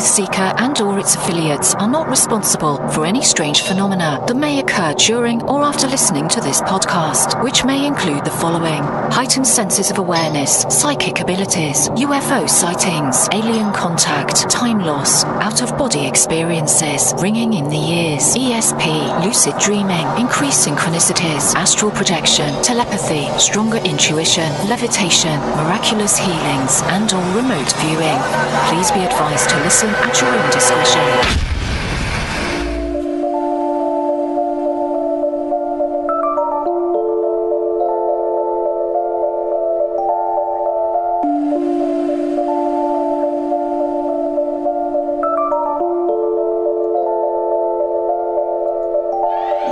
TruthSeekah and or its affiliates are not responsible for any strange phenomena that may occur during or after listening to this podcast, which may include the following: heightened senses of awareness, psychic abilities, UFO sightings, alien contact, time loss, out-of-body experiences, ringing in the ears, ESP, lucid dreaming, increased synchronicities, astral projection, telepathy, stronger intuition, levitation, miraculous healings, and or remote viewing. Please be advised to listen at your own discretion.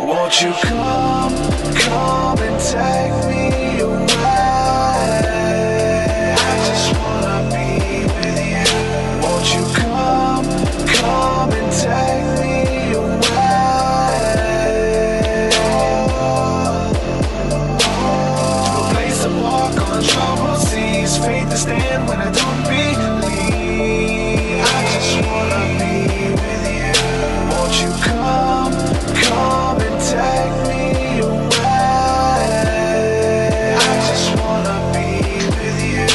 Won't you come and take me away? I just wanna be with you. Won't you come and take me away? To a place to walk on troubled seas, faith to stand when I don't believe. I just wanna be with you. Won't you come and take me away? I just wanna be with you.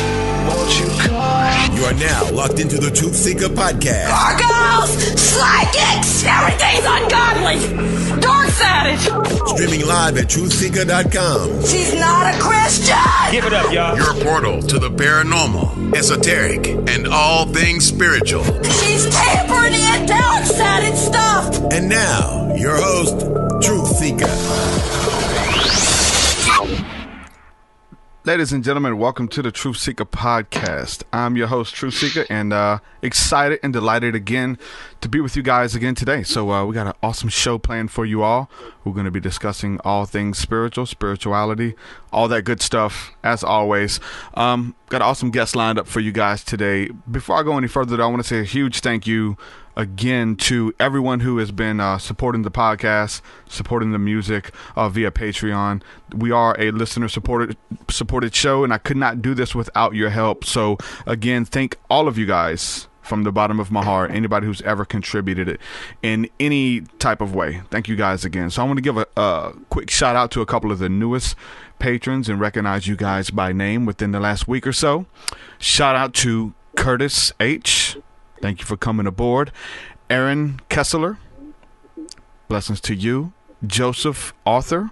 Won't you come? You are now locked into the TruthSeekah Podcast. Gargoyles! Psychics! Everything's ungodly! Dark Savage! Streaming live at TruthSeekah.com. She's not a Christian! Give it up, y'all. Your portal to the paranormal, esoteric, and all things spiritual. She's tampering in dark Savage stuff! And now, your host, TruthSeekah. Ladies and gentlemen, welcome to the TruthSeekah Podcast. I'm your host, TruthSeekah, and excited and delighted again to be with you guys again today. So we got an awesome show planned for you all. We're going to be discussing all things spiritual, spirituality, all that good stuff, as always. Got an awesome guest lined up for you guys today. Before I go any further, though, I want to say a huge thank you again to everyone who has been supporting the podcast, supporting the music via Patreon. We are a listener supported show, and I could not do this without your help. So again, thank all of you guys from the bottom of my heart, anybody who's ever contributed it in any type of way. Thank you guys again. So I want to give a quick shout out to a couple of the newest patrons and recognize you guys by name within the last week or so. Shout out to Curtis H. Thank you for coming aboard. Aaron Kessler, blessings to you. Joseph Arthur,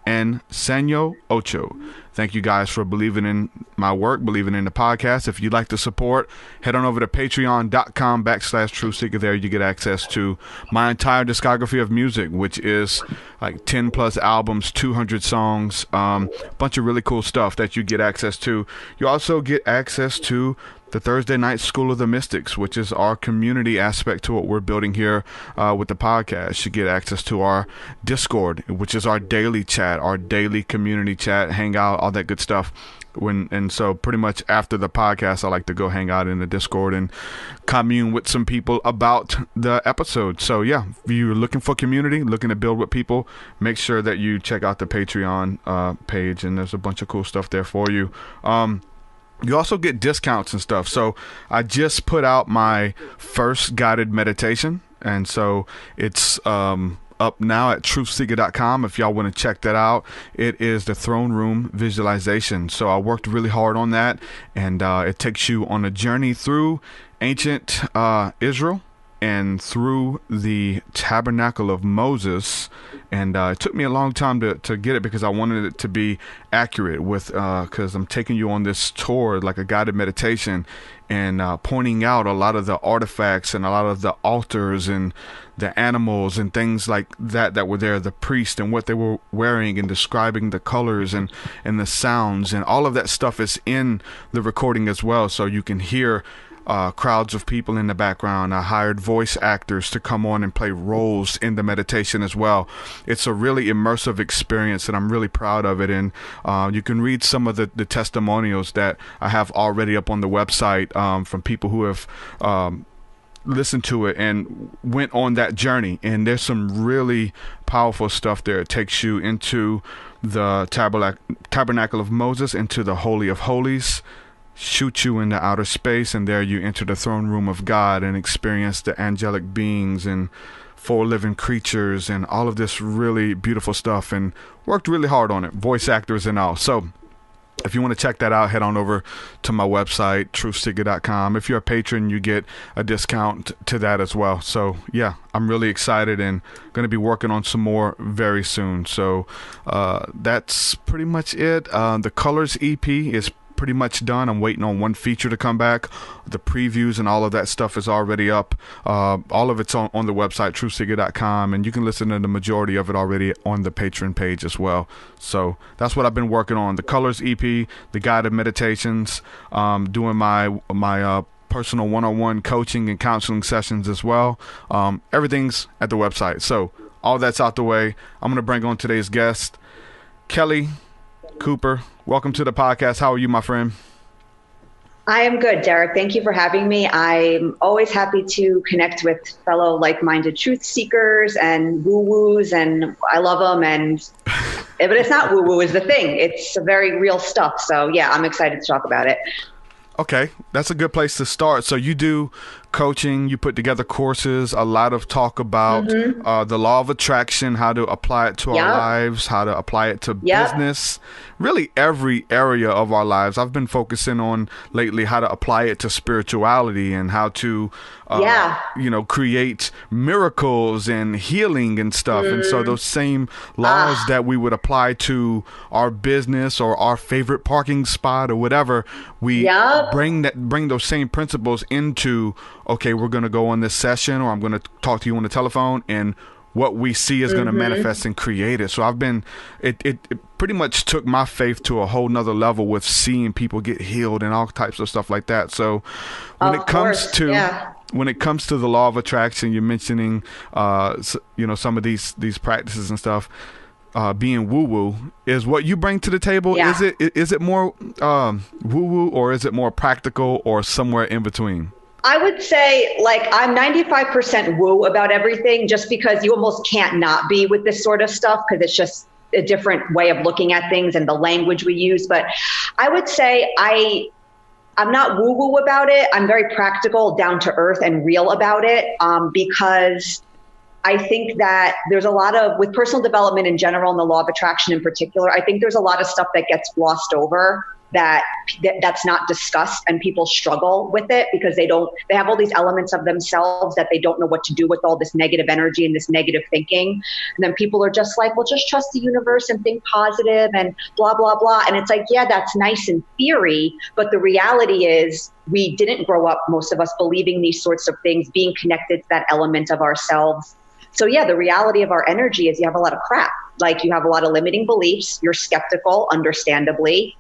and Sanyo Ocho. Thank you guys for believing in my work, believing in the podcast. If you'd like to support, head on over to patreon.com/TruthSeekah. There you get access to my entire discography of music, which is like 10 plus albums, 200 songs, bunch of really cool stuff that you get access to. You also get access to the Thursday Night School of the Mystics, which is our community aspect to what we're building here with the podcast. You get access to our Discord, which is our daily chat, our daily community chat, hangout, all that good stuff. And so pretty much after the podcast, I like to go hang out in the Discord and commune with some people about the episode. So yeah, if you're looking for community, looking to build with people, make sure that you check out the Patreon page, and there's a bunch of cool stuff there for you. You also get discounts and stuff. So I just put out my first guided meditation, and so it's up now at TruthSeekah.com if y'all want to check that out. It is the throne room visualization. So I worked really hard on that, and it takes you on a journey through ancient Israel and through the tabernacle of Moses. And it took me a long time to get it, because I wanted it to be accurate with because I'm taking you on this tour, like a guided meditation, and pointing out a lot of the artifacts and a lot of the altars and the animals and things like that were there, the priest and what they were wearing, and describing the colors and the sounds, and all of that stuff is in the recording as well, so you can hear crowds of people in the background. I hired voice actors to come on and play roles in the meditation as well. It's a really immersive experience, and I'm really proud of it. And you can read some of the testimonials that I have already up on the website from people who have listened to it and went on that journey. And there's some really powerful stuff there. It takes you into the tabernacle of Moses, into the Holy of Holies, shoot you into outer space, and there you enter the throne room of God and experience the angelic beings and 4 living creatures and all of this really beautiful stuff, and worked really hard on it, voice actors and all. So if you want to check that out, head on over to my website, TruthSeekah.com. If you're a patron, you get a discount to that as well. So yeah, I'm really excited and going to be working on some more very soon. So that's pretty much it. The Colors EP is pretty much done. I'm waiting on one feature to come back. The previews and all of that stuff is already up. All of it's on the website, TruthSeekah.com, and you can listen to the majority of it already on the Patreon page as well. So that's what I've been working on. The Colors EP, the guided meditations, doing my personal one-on-one coaching and counseling sessions as well. Everything's at the website. So all that's out the way. I'm going to bring on today's guest, Kelli Cooper. Welcome to the podcast. How are you, my friend? I am good, Derek. Thank you for having me. I'm always happy to connect with fellow like-minded truth seekers and woo-woos, and I love them. But it's not woo-woo is the thing. It's very real stuff. So yeah, I'm excited to talk about it. Okay, that's a good place to start. So you do coaching, you put together courses, a lot of talk about the law of attraction, how to apply it to our lives, how to apply it to business, really every area of our lives. I've been focusing on lately how to apply it to spirituality and how to, create miracles and healing and stuff. And so those same laws that we would apply to our business or our favorite parking spot or whatever, we bring those same principles into, okay, we're going to go on this session, or I'm going to talk to you on the telephone, and what we see is going to manifest and create it. So it pretty much took my faith to a whole nother level with seeing people get healed and all types of stuff like that. So when it comes to the law of attraction, you're mentioning, some of these practices and stuff, being woo-woo is what you bring to the table. Yeah. Is it more woo-woo, or is it more practical, or somewhere in between? I would say, I'm 95% woo about everything, just because you almost can't not be with this sort of stuff, because it's just a different way of looking at things and the language we use. But I would say I'm not woo-woo about it. I'm very practical, down to earth, and real about it, because I think that there's a lot of, with personal development in general and the law of attraction in particular, I think there's a lot of stuff that gets glossed over that's not discussed, and people struggle with it because they have all these elements of themselves that they don't know what to do with all this negative energy and this negative thinking. And then people are just like, well, just trust the universe and think positive and blah, blah, blah. And it's like, yeah, that's nice in theory, but the reality is we didn't grow up, most of us, believing these sorts of things, being connected to that element of ourselves. So yeah, the reality of our energy is you have a lot of crap. Like, you have a lot of limiting beliefs. You're skeptical, understandably.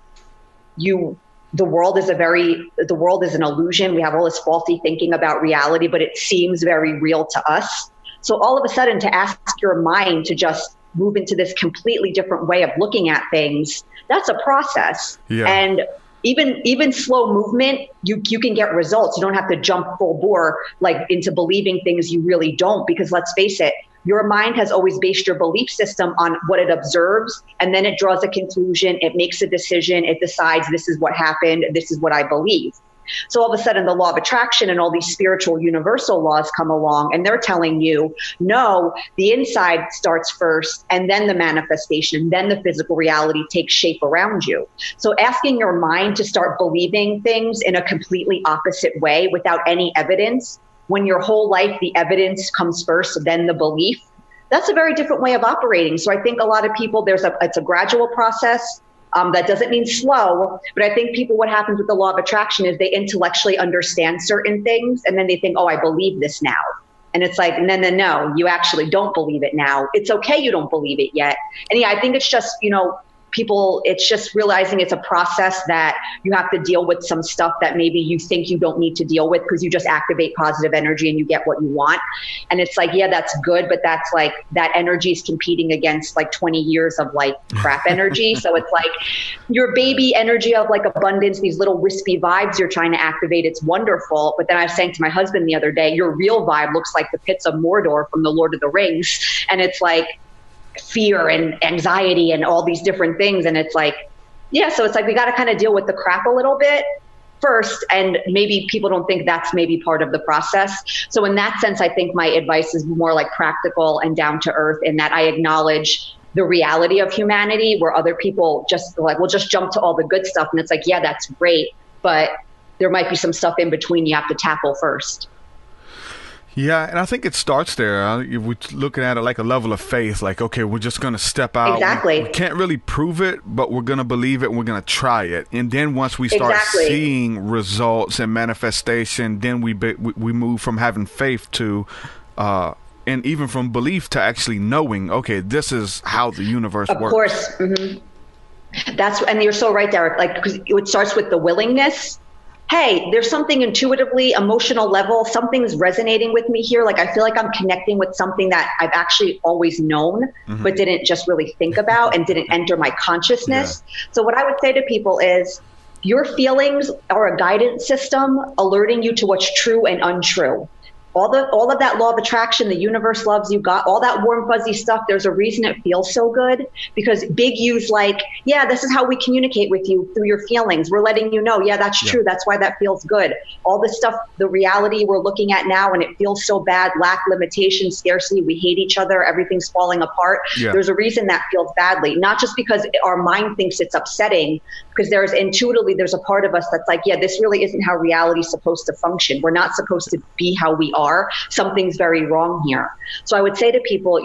The world is an illusion. We have all this faulty thinking about reality, but it seems very real to us. So all of a sudden, to ask your mind to just move into this completely different way of looking at things, that's a process. Yeah. And even slow movement, you can get results. You don't have to jump full bore into believing things you really don't, because let's face it, your mind has always based your belief system on what it observes, and then it draws a conclusion, it makes a decision, it decides this is what happened, this is what I believe. So all of a sudden, the law of attraction and all these spiritual universal laws come along, and they're telling you, no, the inside starts first, and then the manifestation, then the physical reality takes shape around you. So asking your mind to start believing things in a completely opposite way without any evidence, when your whole life the evidence comes first, then the belief, that's a very different way of operating. So I think a lot of people, it's a gradual process. That doesn't mean slow, but I think what happens with the law of attraction is they intellectually understand certain things, and then they think, oh, I believe this now. And it's like, no, you actually don't believe it now. It's okay, you don't believe it yet. And yeah, I think it's just, people, it's just realizing it's a process that you have to deal with some stuff that maybe you think you don't need to deal with, because you just activate positive energy and you get what you want. And it's like, yeah, that's good, but that's like, that energy is competing against 20 years of crap energy. So it's like your baby energy of abundance, these little wispy vibes you're trying to activate. It's wonderful. But then I was saying to my husband the other day, your real vibe looks like the pits of Mordor from the Lord of the Rings. And it's like fear and anxiety and all these different things. And it's like, yeah, so it's like we got to kind of deal with the crap a little bit, first. And maybe people don't think that's maybe part of the process. So in that sense, I think my advice is more like practical and down to earth, in that I acknowledge the reality of humanity, where other people just like, will just jump to all the good stuff. And it's like, yeah, that's great, but there might be some stuff in between you have to tackle first. Yeah, and I think it starts there. We're looking at it like a level of faith, like, okay, we're just going to step out. Exactly. We can't really prove it, but we're going to believe it and we're going to try it. And then once we start seeing results and manifestation, then we move from having faith to, and even from belief to actually knowing, okay, this is how the universe works. Of course. Mm-hmm. And you're so right, Derek, like, because it starts with the willingness. Hey, there's something intuitively, emotional level, something's resonating with me here. Like, I feel like I'm connecting with something that I've actually always known, but didn't just really think about and didn't enter my consciousness. Yeah. So what I would say to people is, your feelings are a guidance system alerting you to what's true and untrue. All of that law of attraction, the universe loves you, got all that warm, fuzzy stuff. There's a reason it feels so good, because big U's like, yeah, this is how we communicate with you, through your feelings. We're letting you know, yeah, that's true. That's why that feels good. All this stuff, the reality we're looking at now, and it feels so bad, lack, limitation, scarcity, we hate each other, everything's falling apart. Yeah. There's a reason that feels badly, not just because our mind thinks it's upsetting, because there's a part of us that's like, yeah, this really isn't how reality's supposed to function. We're not supposed to be how we are. Something's very wrong here. So I would say to people,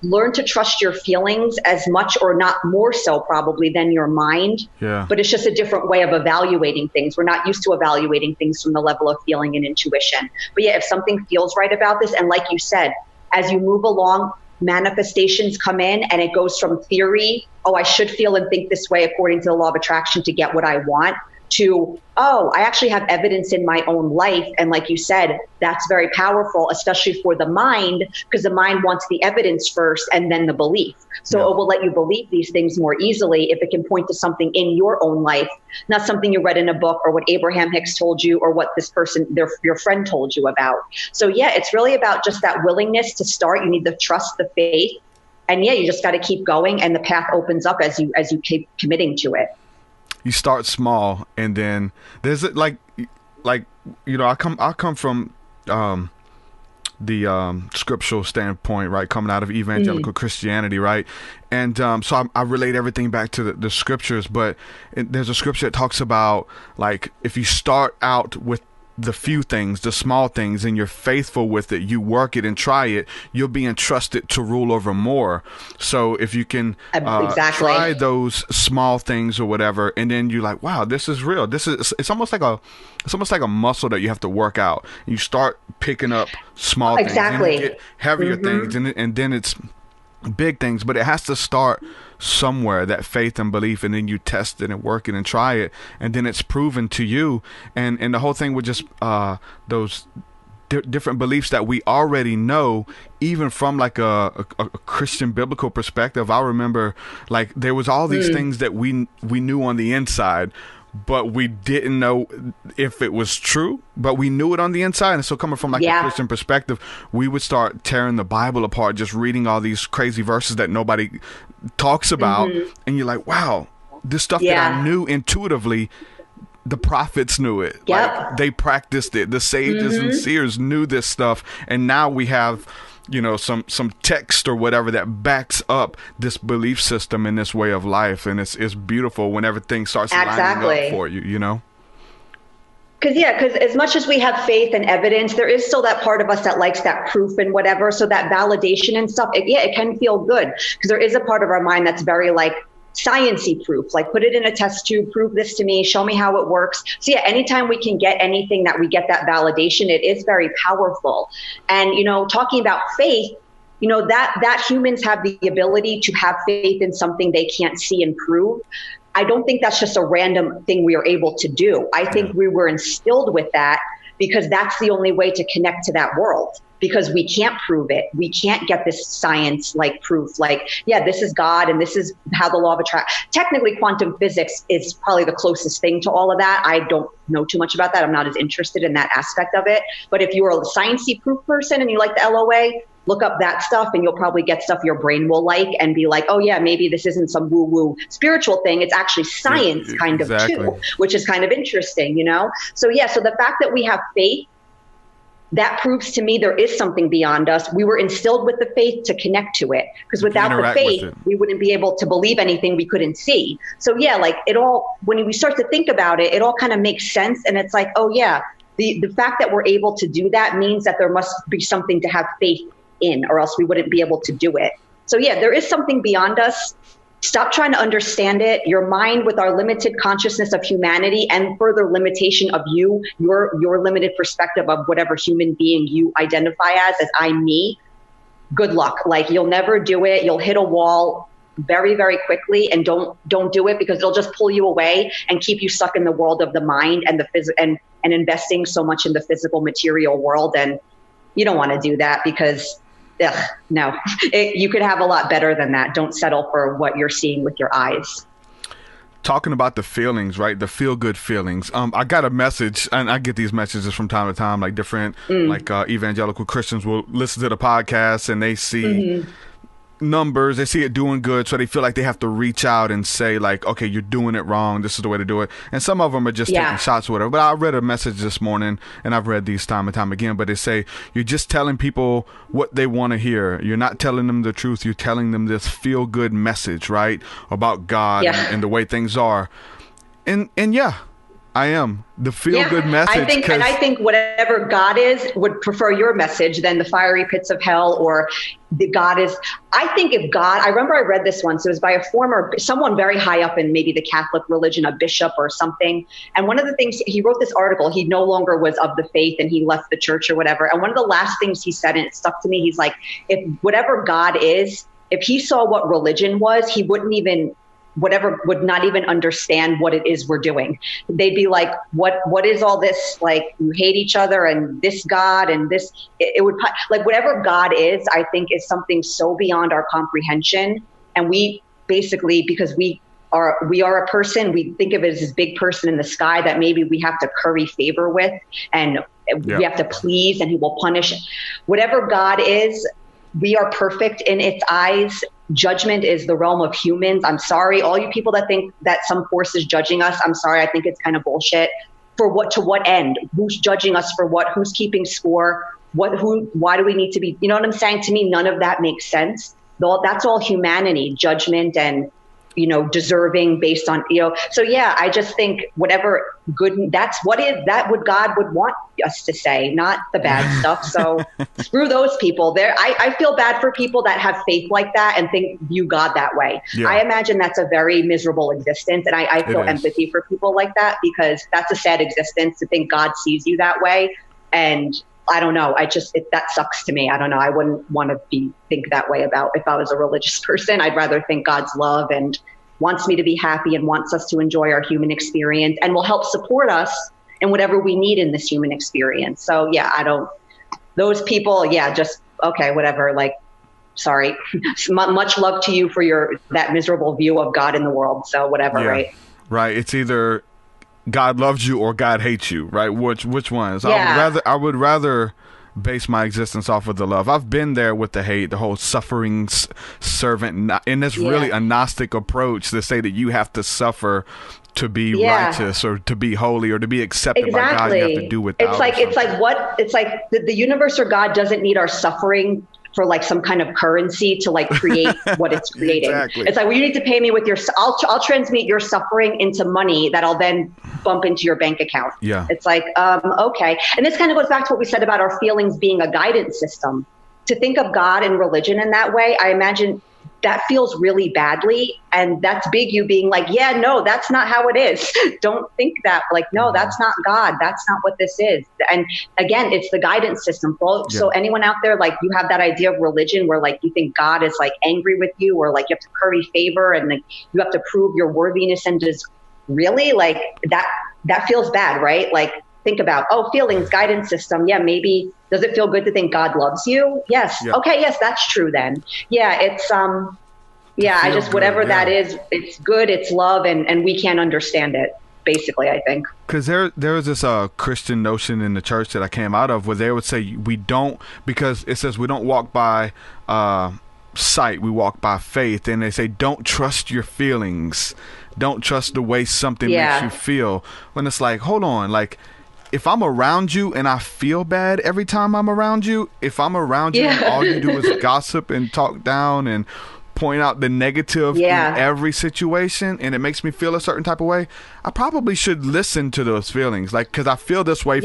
learn to trust your feelings as much, or not more so probably, than your mind. Yeah. But it's just a different way of evaluating things. We're not used to evaluating things from the level of feeling and intuition. But yeah, if something feels right about this, and like you said, as you move along, manifestations come in, and it goes from theory, oh, I should feel and think this way according to the law of attraction to get what I want, to, oh, I actually have evidence in my own life. And like you said, that's very powerful, especially for the mind, because the mind wants the evidence first and then the belief. So it will let you believe these things more easily if it can point to something in your own life, not something you read in a book, or what Abraham Hicks told you, or what this person, your friend told you about. So yeah, it's really about just that willingness to start. You need the trust, the faith, and yeah, you just got to keep going, and the path opens up as you keep committing to it. You start small, and then there's I come from the scriptural standpoint, right? Coming out of evangelical Christianity, right? And so I relate everything back to the scriptures, but there's a scripture that talks about, like, if you start out with the few things, the small things, and you're faithful with it, you work it and try it, you'll be entrusted to rule over more. So if you can try those small things or whatever, and then you're like, wow, this is real. It's almost like a muscle that you have to work out. You start picking up small things, and you get heavier things, and then it's big things, but it has to start somewhere, that faith and belief, and then you test it and work it and try it, and then it's proven to you, and the whole thing with just those different beliefs that we already know, even from like a Christian biblical perspective. I remember, like, there was all these things that we knew on the inside, but we didn't know if it was true, but we knew it on the inside. And so coming from like a Christian perspective, we would start tearing the Bible apart, just reading all these crazy verses that nobody talks about. And you're like, wow, this stuff that I knew intuitively, the prophets knew it. Like, they practiced it. The sages and seers knew this stuff. And now we have, some text or whatever that backs up this belief system and this way of life. And it's beautiful when everything starts lining up for you, Because as much as we have faith and evidence, there is still that part of us that likes that proof and whatever. So that validation and stuff, it can feel good, because there is a part of our mind that's very like science-y proof, like put it in a test tube, prove this to me, show me how it works. So anytime we can get anything that we get that validation, it is very powerful. And, talking about faith, that humans have the ability to have faith in something they can't see and prove. I don't think that's just a random thing we are able to do. I think we were instilled with that because that's the only way to connect to that world, because we can't prove it. We can't get this science like proof, like, this is God and this is how the law of attraction. Technically, quantum physics is probably the closest thing to all of that. I don't know too much about that. I'm not as interested in that aspect of it. But if you're a sciencey proof person and you like the LOA, look up that stuff and you'll probably get stuff your brain will like and be like, oh yeah, maybe this isn't some woo woo spiritual thing. It's actually science kind of too, which is kind of interesting, you know? So yeah, so the fact that we have faith, that proves to me there is something beyond us. We were instilled with the faith to connect to it, because without the faith, we wouldn't be able to believe anything we couldn't see. So yeah, like it all, when we start to think about it, it all kind of makes sense. And it's like, oh yeah, the fact that we're able to do that means that there must be something to have faith in, or else we wouldn't be able to do it. So yeah, there is something beyond us. Stop trying to understand it. Your mind, with our limited consciousness of humanity and further limitation of you, your limited perspective of whatever human being you identify as I'm me. Good luck. Like, you'll never do it. You'll hit a wall very, very quickly, and don't do it, because it'll just pull you away and keep you stuck in the world of the mind and and investing so much in the physical material world. And you don't want to do that, because no, you could have a lot better than that. Don't settle for what you're seeing with your eyes. Talking about the feelings, right? The feel good feelings. I got a message, and I get these messages from time to time, like different, like evangelical Christians will listen to the podcast and they see numbers, they see it doing good, so they feel like they have to reach out and say like, okay, you're doing it wrong, this is the way to do it. And some of them are just taking shots or whatever. But I read a message this morning, and I've read these time and time again, but they say you're just telling people what they want to hear. You're not telling them the truth. You're telling them this feel good message, right, about God and the way things are. And yeah, I am the feel-good message. I think whatever God is would prefer your message than the fiery pits of hell, or the God is. I think if God, I remember I read this once. It was by someone very high up in maybe the Catholic religion, a bishop or something. And one of the things, he wrote this article, he no longer was of the faith and he left the church or whatever. And one of the last things he said, and it stuck to me, he's like, if whatever God is, if he saw what religion was, he would not even understand what it is we're doing. They'd be like, what is all this? Like, you hate each other and this God and this, it would, like, whatever God is, I think is something so beyond our comprehension. And we basically, because we are a person, we think of it as this big person in the sky that maybe we have to curry favor with, and we have to please, and he will punish. Whatever God is, we are perfect in its eyes. Judgment is the realm of humans. I'm sorry, all you people that think that some force is judging us. I'm sorry, I think it's kind of bullshit. For what, to what end? Who's judging us for what? Who's keeping score? Why do we need to be, you know what I'm saying? To me, none of that makes sense. That's all humanity, judgment and, deserving based on, so yeah, I just think whatever good, that's what God would want us to say, not the bad stuff. So screw those people there. I feel bad for people that have faith like that and view God that way. Yeah. I imagine that's a very miserable existence. And I feel empathy for people like that, because that's a sad existence to think God sees you that way. And I don't know. That sucks to me. I don't know. I wouldn't want to think that way about if I was a religious person. I'd rather think God's love and wants me to be happy and wants us to enjoy our human experience and will help support us in whatever we need in this human experience. So yeah, those people, just, okay, whatever. Like, sorry, much love to you for that miserable view of God in the world. So whatever, right? Right. It's either God loves you or God hates you, right? Which one? So I would rather base my existence off of the love. I've been there with the hate, the whole suffering servant, and it's really a Gnostic approach to say that you have to suffer to be righteous or to be holy or to be accepted by God. You have to do without. It's like the universe or God doesn't need our suffering for like some kind of currency to like create what it's creating. Exactly. It's like, well, you need to pay me with I'll transmute your suffering into money that I'll then bump into your bank account. Yeah. It's like, okay. And this kind of goes back to what we said about our feelings being a guidance system. To think of God and religion in that way, I imagine that feels really badly. And that's big you being like, yeah, no, that's not how it is. Don't think that. Like, no, that's not God. That's not what this is. And again, it's the guidance system. So anyone out there, like, you have that idea of religion where like you think God is like angry with you, or like you have to curry favor and like you have to prove your worthiness, and just really like that feels bad, right? Like, think about, feelings, guidance system. Yeah, maybe. Does it feel good to think God loves you? Yes. Yeah. Okay. Yes, that's true then. Yeah, it's, I just, whatever that is, it's good, it's love, and we can't understand it. basically, I think. Because there was this Christian notion in the church that I came out of where they would say we don't, because it says we don't walk by sight, we walk by faith. And they say don't trust your feelings. Don't trust the way something makes you feel. When it's like, hold on, like, if I'm around you and I feel bad every time I'm around you, if I'm around you and all you do is gossip and talk down and point out the negative in every situation and it makes me feel a certain type of way, I probably should listen to those feelings, like, because I feel this way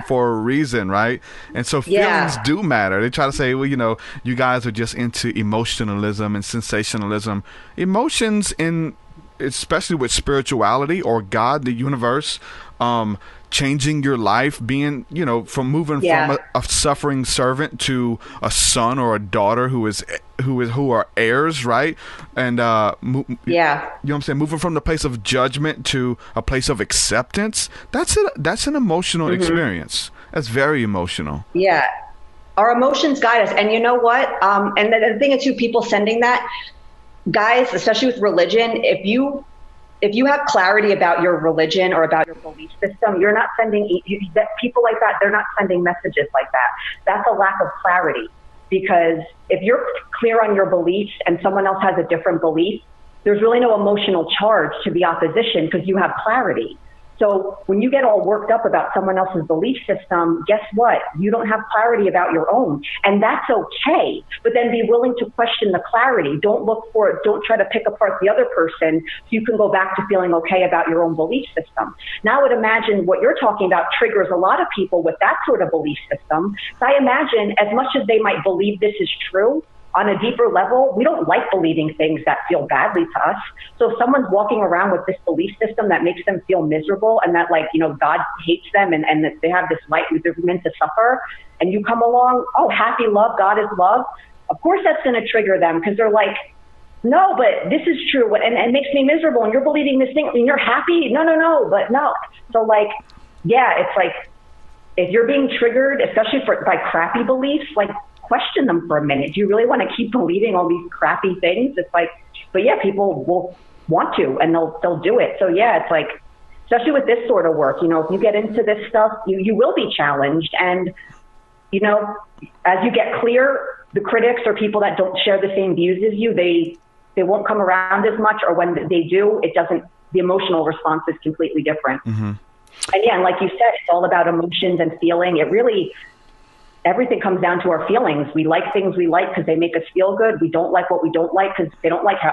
for a reason, right? And so feelings do matter. They try to say, well, you know, you guys are just into emotionalism and sensationalism. Emotions, in especially with spirituality or God, the universe, changing your life, being, you know, from moving from a suffering servant to a son or a daughter who are heirs, right? And you know what I'm saying, moving from the place of judgment to a place of acceptance. That's an emotional experience. That's very emotional. Yeah, our emotions guide us, and you know what? And the thing is, too, people sending that, guys, especially with religion, if you have clarity about your religion or about your belief system, you're not sending people like that. They're not sending messages like that. That's a lack of clarity, because if you're clear on your beliefs and someone else has a different belief, there's really no emotional charge to the opposition because you have clarity. So when you get all worked up about someone else's belief system, guess what? You don't have clarity about your own. And that's okay. But then be willing to question the clarity. Don't look for it. Don't try to pick apart the other person so you can go back to feeling okay about your own belief system. Now I would imagine what you're talking about triggers a lot of people with that sort of belief system. So I imagine as much as they might believe this is true, on a deeper level, we don't like believing things that feel badly to us. So if someone's walking around with this belief system that makes them feel miserable and that, like, you know, God hates them and that they have this light and they're meant to suffer, and you come along, oh, happy love, God is love, of course that's going to trigger them, because they're like, no, but this is true and it makes me miserable and you're believing this thing and you're happy? No, but no. So, like, yeah, it's like, if you're being triggered, especially by crappy beliefs, like, question them for a minute. Do you really want to keep believing all these crappy things? It's like, but yeah, people will want to, and they'll do it. So yeah, it's like, especially with this sort of work, you know, if you get into this stuff, you will be challenged. And, you know, as you get clear, the critics or people that don't share the same views as you, they won't come around as much, or when they do, the emotional response is completely different. Mm-hmm. And yeah, and like you said, it's all about emotions and feeling. Everything comes down to our feelings. We like things we like because they make us feel good. We don't like what we don't like because they don't like how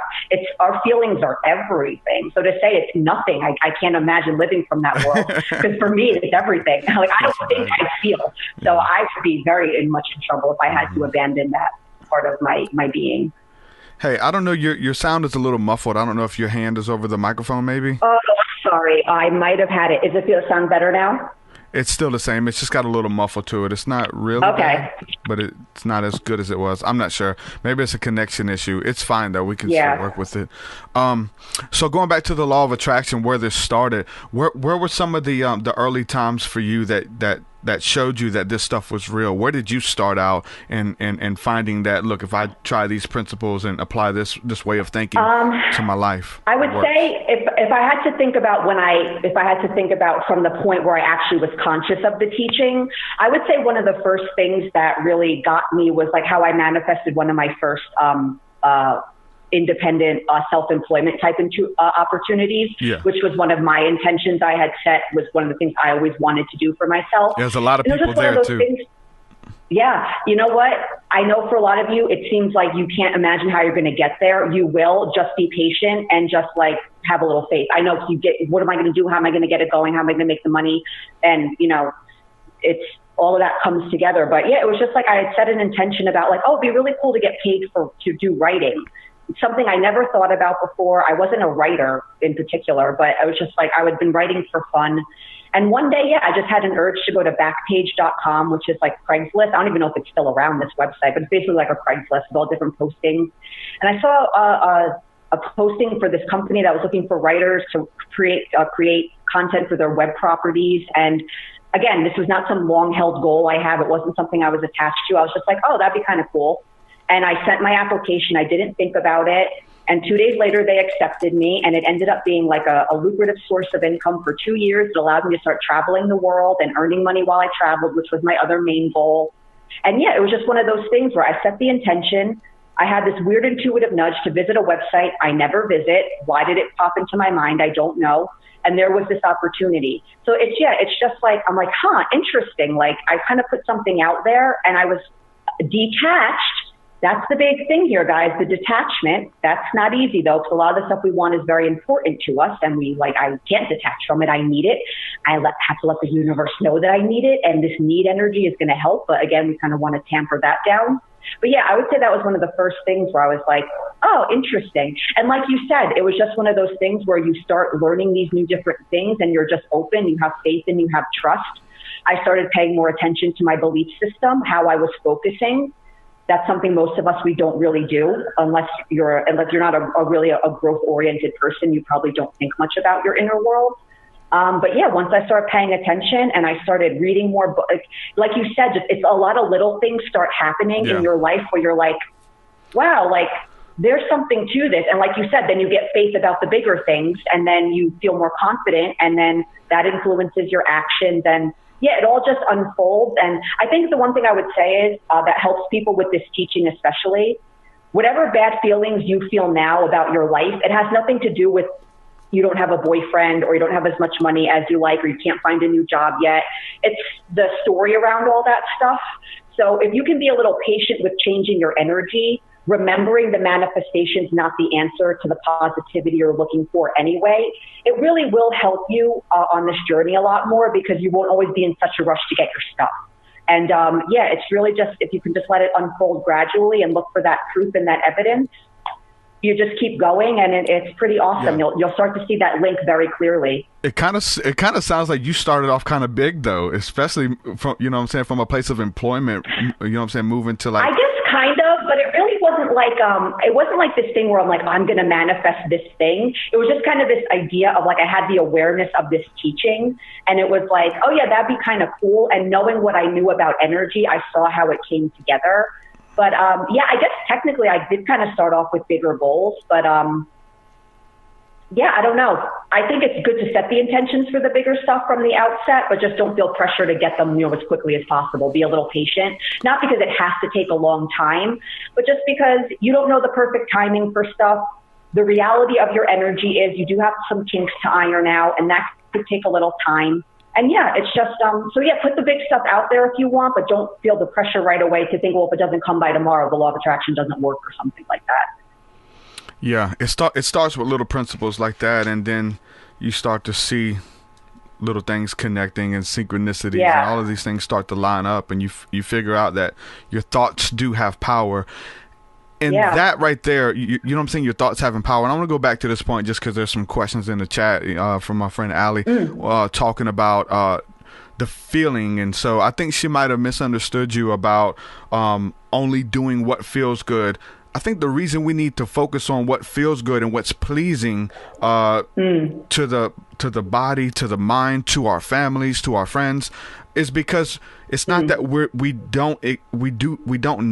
our feelings are everything. So to say it's nothing, I can't imagine living from that world, because for me, it's everything. Like, I don't think I feel. So I would be very much in trouble if I had to abandon that part of my being. Hey, I don't know, your sound is a little muffled. I don't know if your hand is over the microphone maybe. Oh, sorry. I might have had it. Does it sound better now? It's still the same. It's just got a little muffle to it. It's not really bad, but it's not as good as it was. I'm not sure. Maybe it's a connection issue. It's fine, though. We can still work with it. So going back to the law of attraction, where this started, where were some of the early times for you that showed you that this stuff was real? Where did you start out and finding that, look, if I try these principles and apply this way of thinking to my life? I would say if I had to think about from the point where I actually was conscious of the teaching, I would say one of the first things that really got me was like how I manifested one of my first independent self-employment type opportunities, which was one of my intentions I had set, was one of the things I always wanted to do for myself. There's a lot of people there too. Yeah. You know what? I know for a lot of you, it seems like you can't imagine how you're going to get there. You will. Just be patient and just like have a little faith. I know what am I going to do? How am I going to get it going? How am I going to make the money? And, you know, it's all of that comes together. But yeah, it was just like I had set an intention about like, oh, it'd be really cool to get paid to do writing. Something I never thought about before. I wasn't a writer in particular, but I was just like, I had been writing for fun. And one day, I just had an urge to go to Backpage.com, which is like Craigslist. I don't even know if it's still around, this website, but it's basically like a Craigslist with all different postings. And I saw a posting for this company that was looking for writers to create content for their web properties. And again, this was not some long-held goal I have. It wasn't something I was attached to. I was just like, oh, that'd be kind of cool. And I sent my application. I didn't think about it. And 2 days later, they accepted me, and it ended up being like a lucrative source of income for 2 years. It allowed me to start traveling the world and earning money while I traveled, which was my other main goal. And yeah, it was just one of those things where I set the intention. I had this weird intuitive nudge to visit a website I never visit. Why did it pop into my mind? I don't know. And there was this opportunity. So it's just like, I'm like, interesting. Like, I kind of put something out there, and I was detached. That's the big thing here, guys, the detachment. That's not easy, though, because a lot of the stuff we want is very important to us, and I can't detach from it. I need it. I have to let the universe know that I need it, and this need energy is going to help. But again, we kind of want to tamper that down. But yeah, I would say that was one of the first things where I was like, oh, interesting. And like you said, it was just one of those things where you start learning these new different things, and you're just open, you have faith, and you have trust. I started paying more attention to my belief system, how I was focusing. That's something most of us, we don't really do unless you're not a really growth-oriented person. You probably don't think much about your inner world. But yeah, once I started paying attention and I started reading more books, like you said, it's a lot of little things start happening in your life where you're like, wow, like there's something to this. And like you said, then you get faith about the bigger things, and then you feel more confident, and then that influences your actions, and yeah, it all just unfolds. And I think the one thing I would say is that helps people with this teaching especially, whatever bad feelings you feel now about your life, it has nothing to do with you don't have a boyfriend, or you don't have as much money as you like, or you can't find a new job yet. It's the story around all that stuff. So if you can be a little patient with changing your energy, remembering the manifestation's not the answer to the positivity you're looking for anyway, it really will help you on this journey a lot more, because you won't always be in such a rush to get your stuff. And yeah, it's really just, if you can just let it unfold gradually and look for that proof and that evidence, you just keep going, and it's pretty awesome. Yeah. You'll start to see that link very clearly. It kind of sounds like you started off kind of big, though, especially from, you know what I'm saying, from a place of employment, you know what I'm saying, moving to like. I guess kind of, but it really wasn't like this thing where I'm like, I'm going to manifest this thing. It was just kind of this idea of like, I had the awareness of this teaching, and it was like, oh yeah, that'd be kind of cool. And knowing what I knew about energy, I saw how it came together. But yeah, I guess technically I did kind of start off with bigger goals, but yeah, I don't know. I think it's good to set the intentions for the bigger stuff from the outset, but just don't feel pressure to get them, as quickly as possible. Be a little patient, not because it has to take a long time, but just because you don't know the perfect timing for stuff. The reality of your energy is you do have some kinks to iron out, and that could take a little time. And yeah, it's just, so yeah, put the big stuff out there if you want, but don't feel the pressure right away to think, well, if it doesn't come by tomorrow, the law of attraction doesn't work or something like that. Yeah, it starts with little principles like that, and then you start to see little things connecting and synchronicities, and all of these things start to line up, and you figure out that your thoughts do have power. And that right there, you know what I'm saying, your thoughts having power. And I want to go back to this point just because there's some questions in the chat from my friend Allie talking about the feeling. And so I think she might have misunderstood you about only doing what feels good. I think the reason we need to focus on what feels good and what's pleasing to the body, to the mind, to our families, to our friends, is because it's not that we don't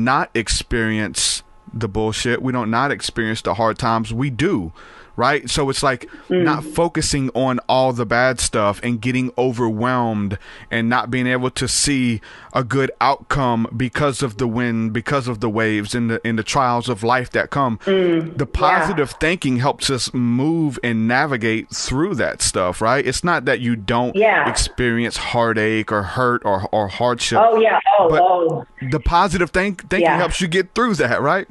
not experience the bullshit. We don't not experience the hard times. We do, right? So it's like not focusing on all the bad stuff and getting overwhelmed and not being able to see a good outcome because of the wind, because of the waves and the trials of life that come. The positive thinking helps us move and navigate through that stuff, right? It's not that you don't experience heartache or hurt or hardship. But the positive thinking helps you get through that, right?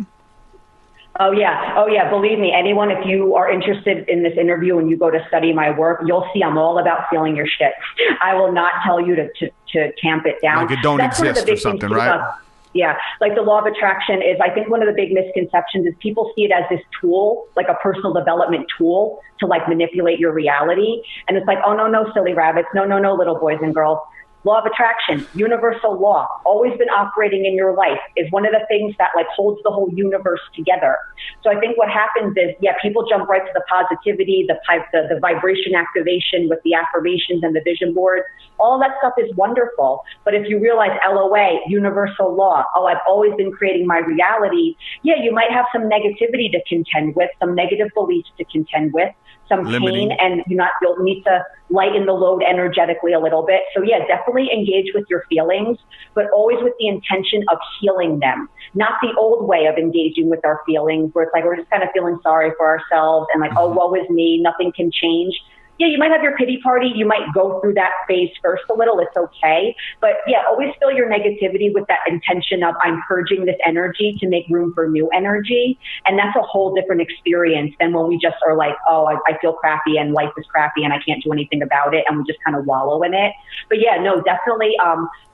Oh yeah. Believe me, anyone, if you are interested in this interview and you go to study my work, you'll see I'm all about feeling your shit. I will not tell you to tamp it down. Like it don't exist or something, right? Yeah. Like the law of attraction is, I think one of the big misconceptions is people see it as this tool, like a personal development tool to like manipulate your reality. And it's like, oh no, silly rabbits. No, little boys and girls. Law of attraction, universal law, always been operating in your life, is one of the things that like holds the whole universe together. So I think what happens is, people jump right to the positivity, the vibration activation with the affirmations and the vision board. All that stuff is wonderful. But if you realize LOA, universal law, I've always been creating my reality. You might have some negativity to contend with, some negative beliefs to contend with, some pain, and you'll need to lighten the load energetically a little bit. So definitely engage with your feelings, but always with the intention of healing them. Not the old way of engaging with our feelings where it's like we're just kind of feeling sorry for ourselves and like, oh, woe is me, nothing can change. You might have your pity party. You might go through that phase first a little. It's okay. But always fill your negativity with that intention of I'm purging this energy to make room for new energy. And that's a whole different experience than when we just are like, oh, I feel crappy and life is crappy and I can't do anything about it. And we just kind of wallow in it. But definitely.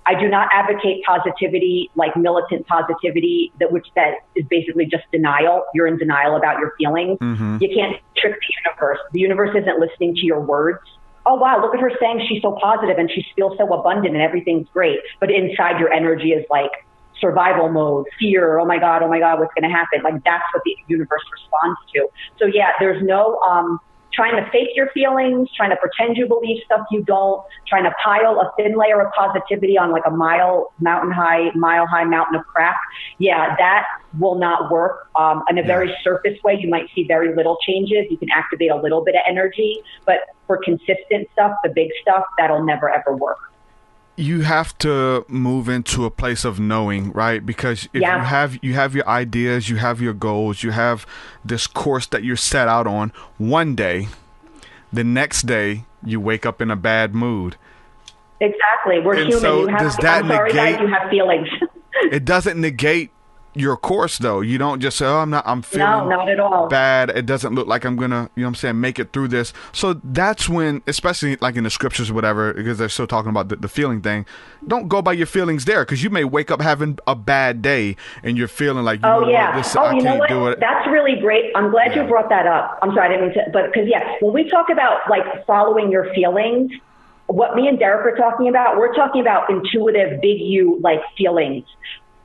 I do not advocate positivity, like militant positivity, that is basically just denial. You're in denial about your feelings. Mm-hmm. You can't trick the universe. The universe isn't listening to your words. Oh, wow, look at her saying she's so positive and she feels so abundant and everything's great. But inside your energy is like survival mode, fear, oh my God, what's going to happen? Like that's what the universe responds to. So there's no trying to fake your feelings, trying to pretend you believe stuff you don't, trying to pile a thin layer of positivity on like a mile high mountain of crap. That will not work. In a very surface way, you might see very little changes. You can activate a little bit of energy, but for consistent stuff, the big stuff, that'll never ever work. You have to move into a place of knowing, right? Because if you have your ideas, you have your goals, you have this course that you're set out on. One day, the next day, you wake up in a bad mood. Exactly. We're human. So does that negate? Guys, you have feelings. It doesn't negate your course though. You don't just say, I'm feeling not at all bad. It doesn't look like I'm gonna, make it through this. So that's when, especially like in the scriptures or whatever, because they're still talking about the feeling thing, don't go by your feelings there, because you may wake up having a bad day and you're feeling like, I can't do it. That's really great. I'm glad you brought that up. I'm sorry, I didn't mean to, but because when we talk about like following your feelings, what me and Derek are talking about, we're talking about intuitive, big you like feelings.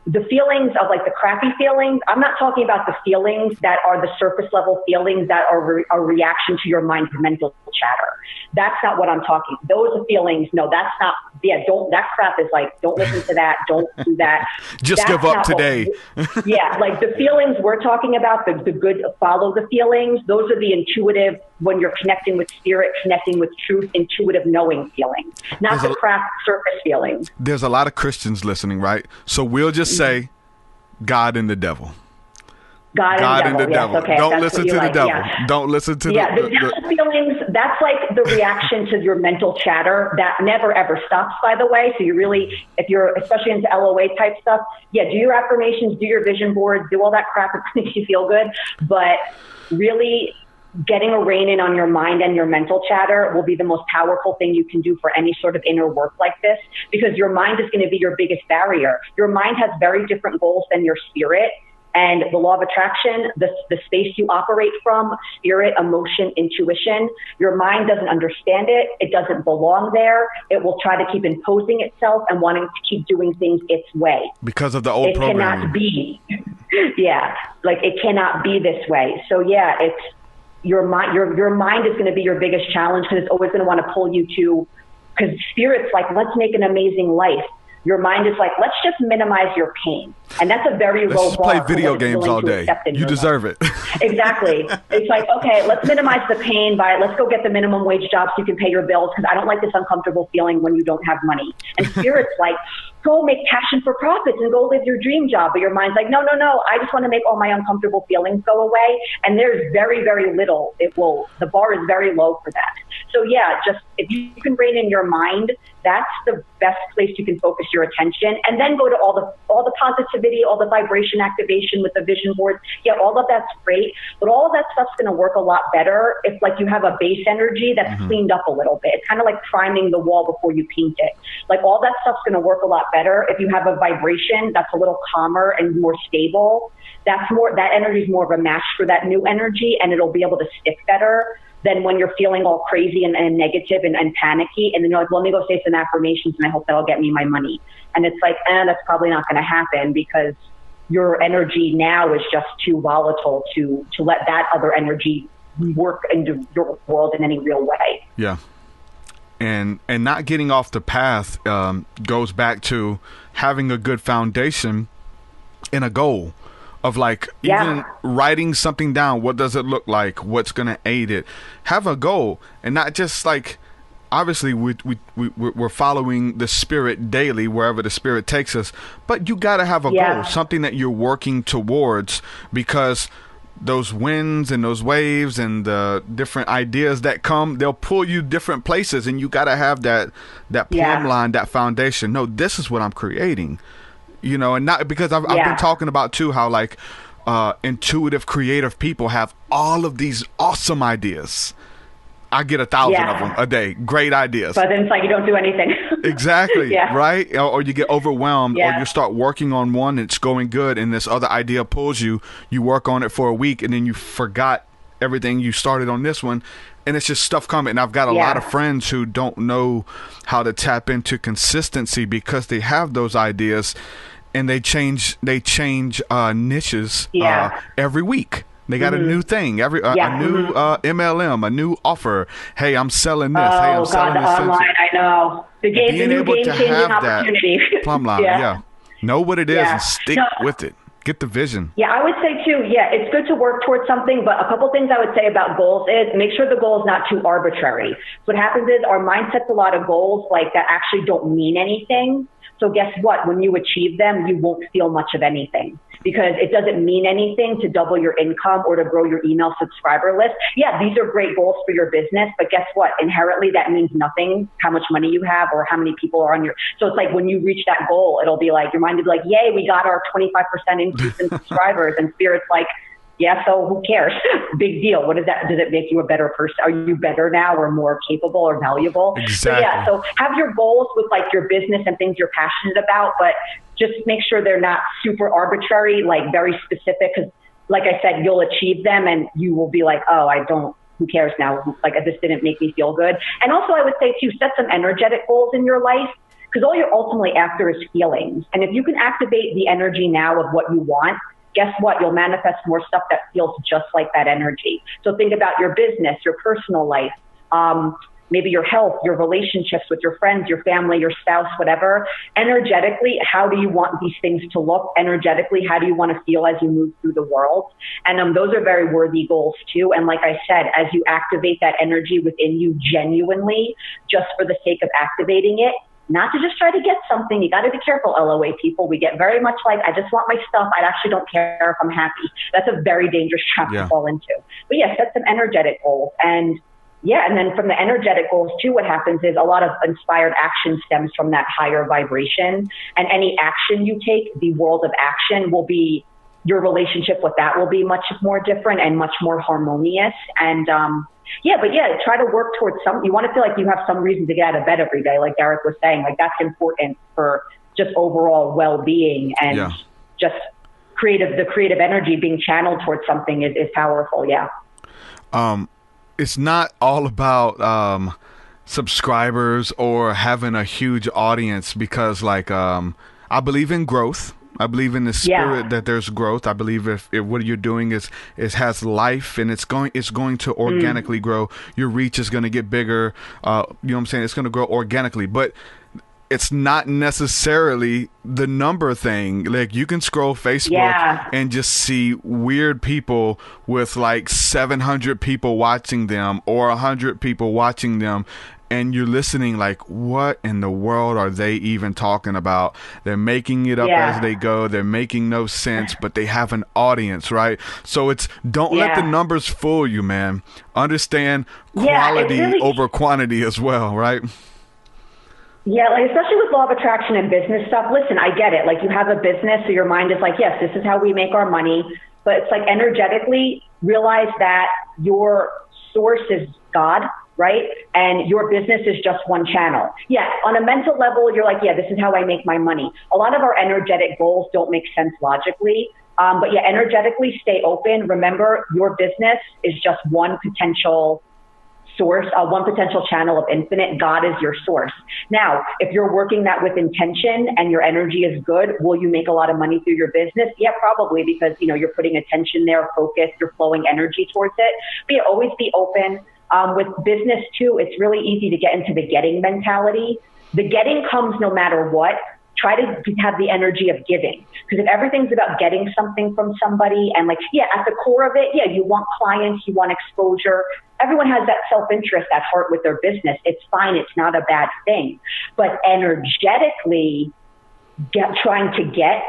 The feelings of like the crappy feelings, I'm not talking about the feelings that are the surface level feelings that are a reaction to your mind's mental chatter. That's not what I'm talking. Those are feelings. No, that's not. That crap is like, don't listen to that. Don't do that. Just give up today. Like the feelings we're talking about, the good, follow the feelings. Those are the intuitive, when you're connecting with spirit, connecting with truth, intuitive knowing feelings, not the crap surface feelings. There's a lot of Christians listening, right? So we'll just say God and the devil. God and the devil. Okay, don't listen to the devil. Yeah. Don't listen to the devil feelings. That's like the reaction to your mental chatter that never ever stops, by the way. So you really, if you're especially into LOA type stuff, do your affirmations, do your vision boards, do all that crap that makes you feel good. But really getting a rein in on your mind and your mental chatter will be the most powerful thing you can do for any sort of inner work like this, because your mind is going to be your biggest barrier. Your mind has very different goals than your spirit. And the law of attraction, the space you operate from, spirit, emotion, intuition, your mind doesn't understand it. It doesn't belong there. It will try to keep imposing itself and wanting to keep doing things its way. Because of the old programming. It cannot be. It cannot be this way. So it's your mind. Your mind is going to be your biggest challenge, because it's always going to want to pull you to, because spirit's like, let's make an amazing life. Your mind is like, let's just minimize your pain. And that's a very low bar. Let's play video games all day. You deserve it. Exactly. It's like, okay, let's minimize the pain let's go get the minimum wage job so you can pay your bills, because I don't like this uncomfortable feeling when you don't have money. And spirit's like, go make passion for profits and go live your dream job. But your mind's like, no, I just want to make all my uncomfortable feelings go away. And there's very, very little. The bar is very low for that. So just if you can rein in your mind, that's the best place you can focus your attention, and then go to all the positivity, all the vibration activation with the vision board. All of that's great, but all of that stuff's going to work a lot better if like you have a base energy that's cleaned up a little bit. It's kind of like priming the wall before you paint it. Like all that stuff's going to work a lot better if you have a vibration that's a little calmer and more stable. That energy is more of a match for that new energy, and it'll be able to stick better. than when you're feeling all crazy and negative and panicky. And then you're like, well, let me go say some affirmations and I hope that'll get me my money. And it's like, that's probably not going to happen because your energy now is just too volatile to let that other energy work into your world in any real way. Yeah. And not getting off the path goes back to having a good foundation and a goal of like even writing something down. What does it look like? What's going to aid it? Have a goal and not just like, obviously we're following the spirit daily wherever the spirit takes us, but you got to have a goal, something that you're working towards, because those winds and those waves and the different ideas that come, they'll pull you different places, and you got to have that plumb line, that foundation. No, this is what I'm creating, you know, and not because I've been talking about too how like intuitive, creative people have all of these awesome ideas. I get 1,000 of them a day. Great ideas. But then it's like you don't do anything. Exactly. Right? Or you get overwhelmed, or you start working on one, it's going good, and this other idea pulls you. You work on it for a week, and then you forgot everything you started on this one, and it's just stuff coming. And I've got a lot of friends who don't know how to tap into consistency because they have those ideas, and they change niches every week. They got a new thing, a new MLM, a new offer. Hey, I'm selling this. Hey, I'm selling this. Online, I know. The new game-changing opportunity. Plumb line, know what it is and stick with it. Get the vision. Yeah, I would say too, it's good to work towards something, but a couple things I would say about goals is make sure the goal is not too arbitrary. So what happens is our mind sets a lot of goals like that actually don't mean anything. So guess what? When you achieve them, you won't feel much of anything because it doesn't mean anything to double your income or to grow your email subscriber list. Yeah, these are great goals for your business, but guess what? Inherently, that means nothing, how much money you have or how many people are on your... So it's like when you reach that goal, it'll be like, your mind will be like, yay, we got our 25% increase in subscribers. And Spirit's like, yeah, so who cares? Big deal. What is that? Does it make you a better person? Are you better now or more capable or valuable? Exactly. So have your goals with like your business and things you're passionate about, but just make sure they're not super arbitrary, like very specific. Because like I said, you'll achieve them and you will be like, who cares now? Like this didn't make me feel good. And also I would say too, set some energetic goals in your life, because all you're ultimately after is feelings. And if you can activate the energy now of what you want, guess what? You'll manifest more stuff that feels just like that energy. So think about your business, your personal life, maybe your health, your relationships with your friends, your family, your spouse, whatever. Energetically, how do you want these things to look? Energetically, how do you want to feel as you move through the world? And those are very worthy goals too. And like I said, as you activate that energy within you genuinely, just for the sake of activating it, not to just try to get something. You got to be careful, LOA people. We get very much like, I just want my stuff. I actually don't care if I'm happy. That's a very dangerous trap to fall into. But set some energetic goals. And then from the energetic goals too, what happens is a lot of inspired action stems from that higher vibration. And any action you take, the world of action will be, your relationship with that will be much more different and much more harmonious. And, try to work towards you want to feel like you have some reason to get out of bed every day. Like Derek was saying, like that's important for just overall well-being and just the creative energy being channeled towards something is powerful. Yeah. It's not all about, subscribers or having a huge audience because like, I believe in growth. I believe in the spirit that there's growth. I believe if what you're doing has life and it's going to organically grow. Your reach is going to get bigger. You know what I'm saying? It's going to grow organically, but it's not necessarily the number thing. Like you can scroll Facebook and just see weird people with like 700 people watching them or 100 people watching them. And you're listening like, what in the world are they even talking about? They're making it up as they go. They're making no sense, but they have an audience, right? So don't let the numbers fool you, man. Understand quality over quantity as well, right? Yeah, like especially with law of attraction and business stuff. Listen, I get it. Like you have a business, so your mind is like, yes, this is how we make our money. But it's like energetically realize that your source is God, right? And your business is just one channel. Yeah, on a mental level, you're like, this is how I make my money. A lot of our energetic goals don't make sense logically. But energetically stay open. Remember, your business is just one potential source, one potential channel of infinite. God is your source. Now, if you're working that with intention and your energy is good, will you make a lot of money through your business? Yeah, probably, because, you know, you're putting attention there, focus, you're flowing energy towards it. But yeah, always be open. With business too, it's really easy to get into the getting mentality. The getting comes no matter what. Try to have the energy of giving. Because if everything's about getting something from somebody and like, yeah, at the core of it, yeah, you want clients, you want exposure. Everyone has that self-interest at heart with their business. It's fine. It's not a bad thing. But energetically, trying to get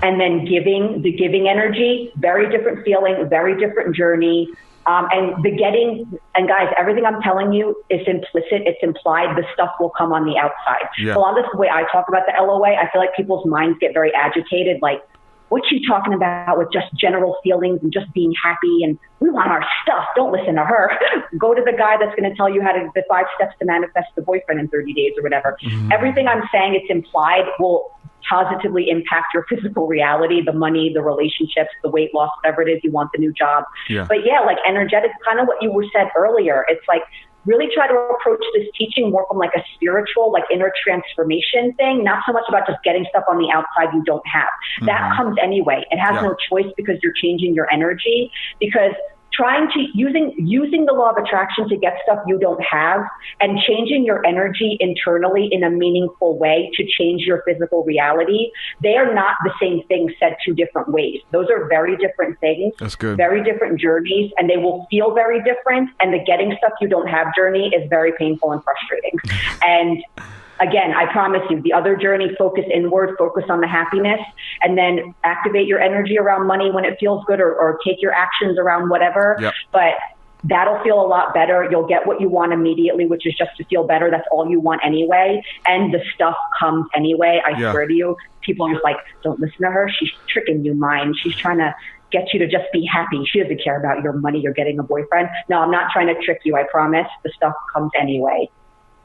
and then the giving energy, very different feeling, very different journey. And the getting, and guys, everything I'm telling you is implicit. It's implied. The stuff will come on the outside. Yeah. A lot of the way I talk about the LOA, I feel like people's minds get very agitated. Like, what's she talking about with just general feelings and just being happy? And we want our stuff. Don't listen to her. Go to the guy that's going to tell you the 5 steps to manifest the boyfriend in 30 days or whatever. Mm-hmm. Everything I'm saying, it's implied, will positively impact your physical reality, the money, the relationships, the weight loss, whatever it is you want, the new job. Yeah. But yeah, like energetic, kind of what you said earlier. It's like, really try to approach this teaching more from like a spiritual, like inner transformation thing, not so much about just getting stuff on the outside you don't have. Mm-hmm. That comes anyway. It has no choice because you're changing your energy, because trying to using the law of attraction to get stuff you don't have and changing your energy internally in a meaningful way to change your physical reality, they are not the same thing said 2 different ways. Those are very different things. That's good. Very different journeys, and they will feel very different. And the getting stuff you don't have journey is very painful and frustrating. And again, I promise you, the other journey, focus inward, focus on the happiness, and then activate your energy around money when it feels good, or take your actions around whatever. Yep. But that'll feel a lot better. You'll get what you want immediately, which is just to feel better. That's all you want anyway. And the stuff comes anyway. I swear to you, people are just like, don't listen to her. She's tricking you, mind. She's trying to get you to just be happy. She doesn't care about your money. You're getting a boyfriend. No, I'm not trying to trick you. I promise. The stuff comes anyway.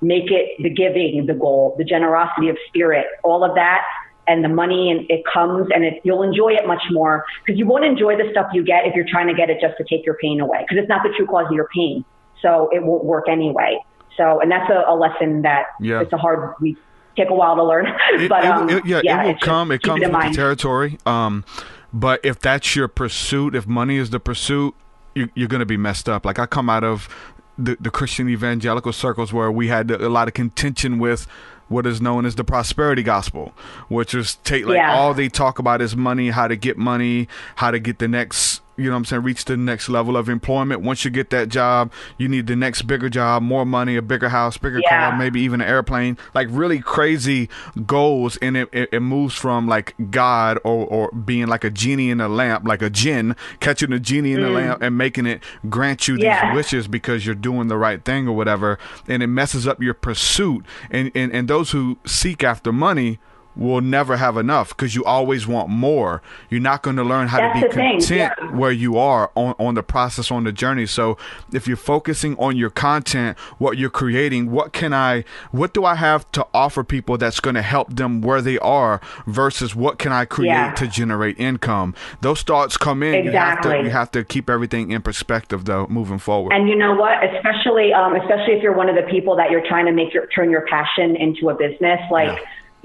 Make it the giving, the goal, the generosity of spirit, all of that, and the money, and it comes, and you'll enjoy it much more, because you won't enjoy the stuff you get if you're trying to get it just to take your pain away, because it's not the true cause of your pain. So it won't work anyway. So, and that's a lesson that it's we take a while to learn. But it will come. It comes with the territory. But if that's your pursuit, if money is the pursuit, you're going to be messed up. Like, I come out of the Christian evangelical circles where we had a lot of contention with what is known as the prosperity gospel, which is all they talk about is money, how to get the next, you know what I'm saying, reach the next level of employment. Once you get that job, you need the next bigger job, more money, a bigger house, bigger car, maybe even an airplane, like really crazy goals. And it moves from like God or being like a genie in a lamp, like a jinn, catching a genie in a lamp and making it grant you these wishes because you're doing the right thing or whatever. And it messes up your pursuit. And those who seek after money will never have enough, because you always want more. You're not going to learn how to be content where you are on the process, on the journey. So if you're focusing on your content, what you're creating, what do I have to offer people that's going to help them where they are, versus what can I create to generate income? Those thoughts come in. You have to keep everything in perspective though, moving forward. And you know what, especially if you're one of the people that you're trying to turn your passion into a business,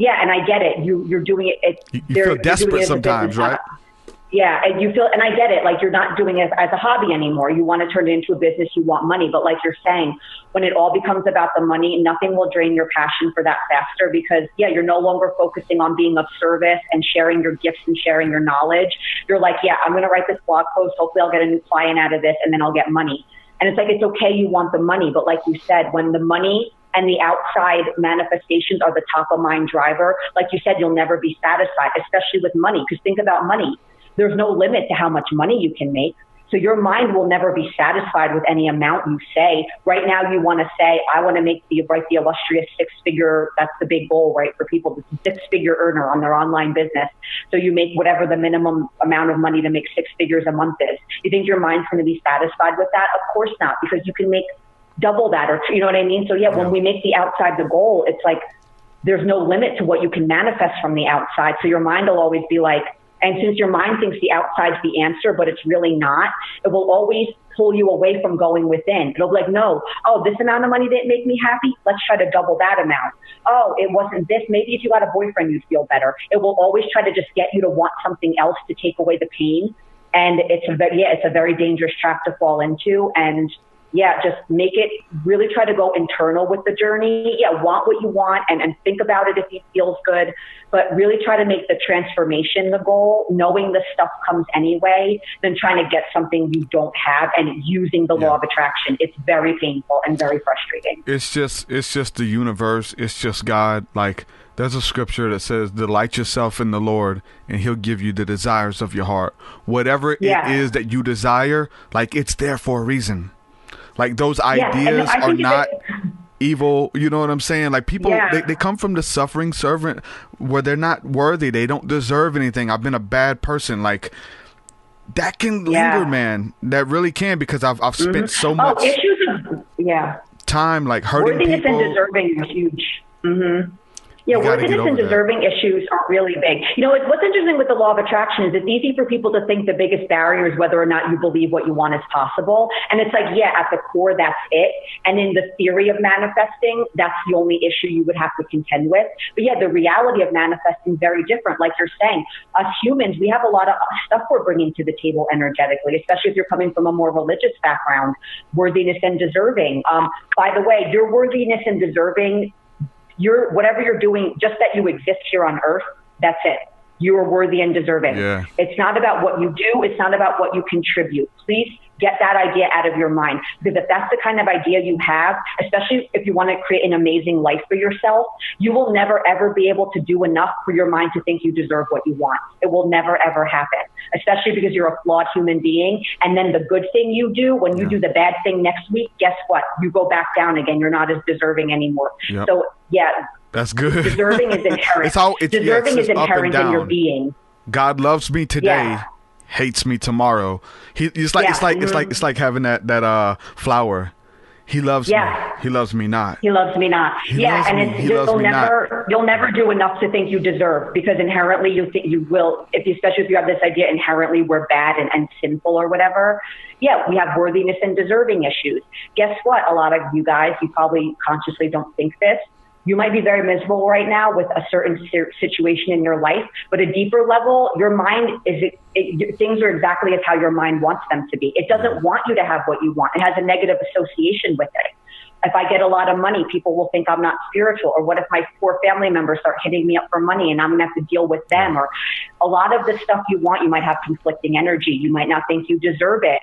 and I get it. You're doing it. You feel desperate sometimes, right? Yeah, and I get it. Like, you're not doing it as a hobby anymore. You want to turn it into a business. You want money. But like you're saying, when it all becomes about the money, nothing will drain your passion for that faster, because you're no longer focusing on being of service and sharing your gifts and sharing your knowledge. You're like, I'm going to write this blog post. Hopefully I'll get a new client out of this, and then I'll get money. And it's like, it's okay. You want the money. But like you said, when the money and the outside manifestations are the top of mind driver, like you said, you'll never be satisfied, especially with money. Because think about money. There's no limit to how much money you can make. So your mind will never be satisfied with any amount you say. Right now, you want to say, I want to make the illustrious 6-figure, that's the big goal, right, for people, the 6-figure earner on their online business. So you make whatever the minimum amount of money to make 6 figures a month is. You think your mind's going to be satisfied with that? Of course not, because you can make double that, or you know what I mean? So when we make the outside the goal, it's like there's no limit to what you can manifest from the outside. So your mind will always be like, And since your mind thinks the outside's the answer, but it's really not, it will always pull you away from going within. It'll be like, no, oh, this amount of money didn't make me happy. Let's try to double that amount. Oh, it wasn't this. Maybe if you got a boyfriend, you'd feel better. It will always try to just get you to want something else to take away the pain. And it's a very dangerous trap to fall into. And just make it, really try to go internal with the journey. Want what you want and think about it if it feels good, but really try to make the transformation the goal, knowing the stuff comes anyway, than trying to get something you don't have and using the law of attraction. It's very painful and very frustrating. It's just the universe. It's just God. Like, there's a scripture that says, delight yourself in the Lord and he'll give you the desires of your heart. Whatever it is that you desire, like, it's there for a reason. Like, those ideas are not evil. You know what I'm saying? Like, people, they come from the suffering servant where they're not worthy. They don't deserve anything. I've been a bad person. Like, that can linger, man. That really can, because I've spent so much time, like, hurting worthiness people. And deserving is huge. Worthiness and deserving issues aren't really big. You know, what's interesting with the law of attraction is it's easy for people to think the biggest barrier is whether or not you believe what you want is possible. And it's like, at the core, that's it. And in the theory of manifesting, that's the only issue you would have to contend with. But the reality of manifesting is very different. Like you're saying, us humans, we have a lot of stuff we're bringing to the table energetically, especially if you're coming from a more religious background. Worthiness and deserving. By the way, your worthiness and deserving, whatever you're doing, just that you exist here on earth, that's it. You are worthy and deserving. Yeah. It's not about what you do. It's not about what you contribute. Please get that idea out of your mind, because if that's the kind of idea you have, especially if you want to create an amazing life for yourself, you will never, ever be able to do enough for your mind to think you deserve what you want. It will never, ever happen, especially because you're a flawed human being. And then the good thing you do, when you do the bad thing next week, guess what? You go back down again. You're not as deserving anymore. Yep. So that's good. Deserving is inherent. Deserving is inherent in your being. God loves me today, hates me tomorrow. It's like having that flower. He loves me. He loves me not. He loves me not. You'll never do enough to think you deserve, because inherently you think you will. Especially if you have this idea inherently we're bad and sinful or whatever. We have worthiness and deserving issues. Guess what? A lot of you guys, you probably consciously don't think this. You might be very miserable right now with a certain situation in your life, but a deeper level, your mind things are exactly as how your mind wants them to be. It doesn't want you to have what you want. It has a negative association with it. If I get a lot of money, people will think I'm not spiritual. Or what if my poor family members start hitting me up for money and I'm going to have to deal with them? Or a lot of the stuff you want, you might have conflicting energy. You might not think you deserve it.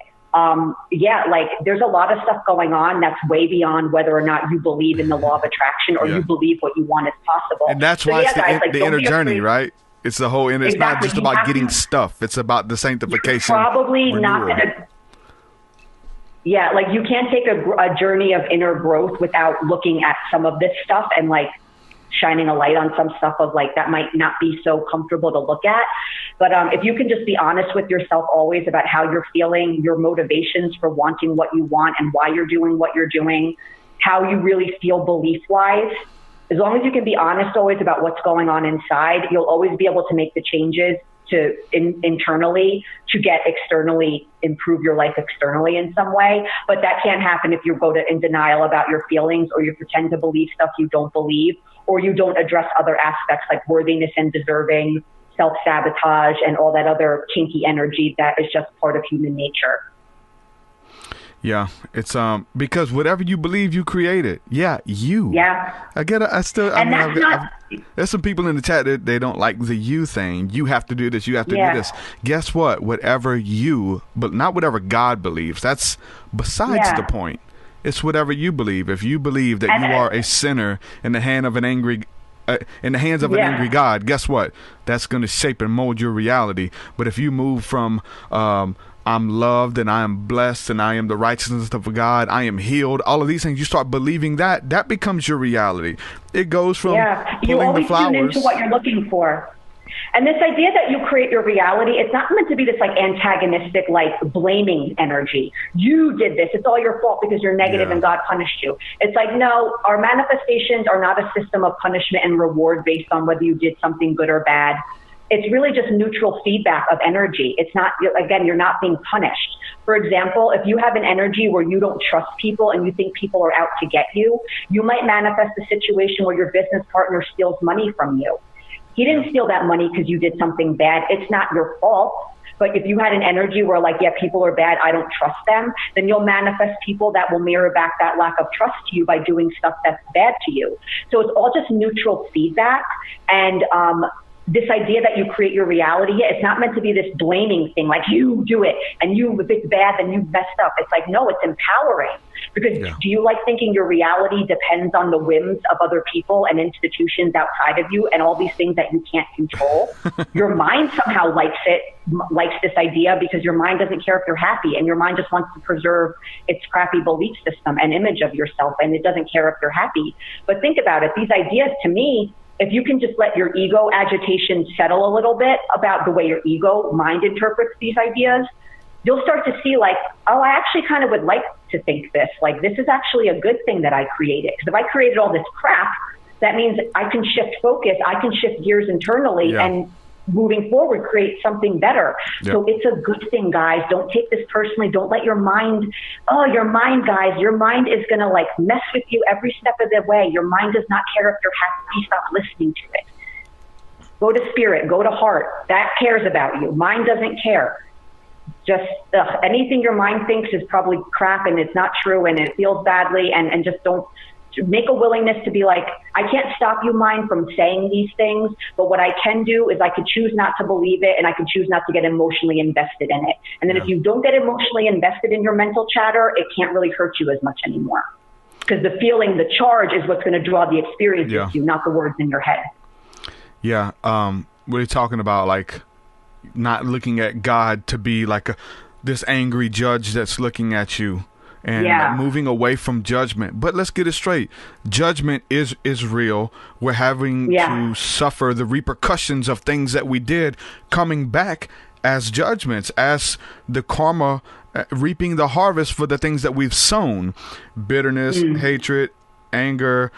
There's a lot of stuff going on that's way beyond whether or not you believe in the law of attraction or you believe what you want is possible. And that's why it's the inner journey, right? It's the whole inner. It's not just about getting stuff. It's about the sanctification. You're probably not going to. You can't take a journey of inner growth without looking at some of this stuff and shining a light on some stuff of that might not be so comfortable to look at. But if you can just be honest with yourself always about how you're feeling, your motivations for wanting what you want and why you're doing what you're doing, how you really feel belief-wise, as long as you can be honest always about what's going on inside, you'll always be able to make the changes to internally to get externally, improve your life externally in some way. But that can't happen if you go in denial about your feelings, or you pretend to believe stuff you don't believe, or you don't address other aspects like worthiness and deserving, self-sabotage, and all that other kinky energy that is just part of human nature. Yeah, it's because whatever you believe, you create it. You. Yeah. There's some people in the chat that they don't like the you thing. You have to do this. You have to do this. Guess what? Whatever but not whatever God believes. That's besides the point. It's whatever you believe. If you believe that you are a sinner in the hands of an angry God, guess what? That's going to shape and mold your reality. But if you move from I'm loved and I am blessed and I am the righteousness of God, I am healed, all of these things, you start believing that becomes your reality. It goes from pulling the flowers. Tune into what you're looking for. And this idea that you create your reality, it's not meant to be this antagonistic, blaming energy. You did this. It's all your fault because you're negative and God punished you. It's no, our manifestations are not a system of punishment and reward based on whether you did something good or bad. It's really just neutral feedback of energy. It's not, again, you're not being punished. For example, if you have an energy where you don't trust people and you think people are out to get you, you might manifest a situation where your business partner steals money from you. He didn't steal that money because you did something bad. It's not your fault. But if you had an energy where like, yeah, people are bad, I don't trust them, then you'll manifest people that will mirror back that lack of trust to you by doing stuff that's bad to you. So it's all just neutral feedback. And this idea that you create your reality, it's not meant to be this blaming thing, like you do it, and you, if it's bad, then you've messed up. It's like, no, it's empowering. Because do you like thinking your reality depends on the whims of other people and institutions outside of you and all these things that you can't control? Your mind somehow likes this idea because your mind doesn't care if you're happy, and your mind just wants to preserve its crappy belief system and image of yourself, and it doesn't care if you're happy. But think about it. These ideas, to me, if you can just let your ego agitation settle a little bit about the way your ego mind interprets these ideas, you'll start to see like, oh, I actually kind of would like to think this. Like, this is actually a good thing that I created. Because if I created all this crap, that means I can shift focus, I can shift gears internally, and moving forward, create something better. So it's a good thing, guys. Don't take this personally. Don't let your mind, guys, your mind is going to like mess with you every step of the way. Your mind does not care if you're happy. Stop listening to it. Go to spirit, go to heart. That cares about you. Mind doesn't care. Just anything your mind thinks is probably crap and it's not true and it feels badly, and just don't make a willingness to be like, I can't stop you, mind, from saying these things, but what I can do is I could choose not to believe it, and I can choose not to get emotionally invested in it. And then if you don't get emotionally invested in your mental chatter, it can't really hurt you as much anymore. Because the feeling, the charge is what's going to draw the experience to you, not the words in your head. Yeah. We're talking about like not looking at God to be like this angry judge that's looking at you. And like moving away from judgment. But let's get it straight. Judgment is real. We're having to suffer the repercussions of things that we did coming back as judgments, as the karma, reaping the harvest for the things that we've sown. Bitterness, hatred, anger,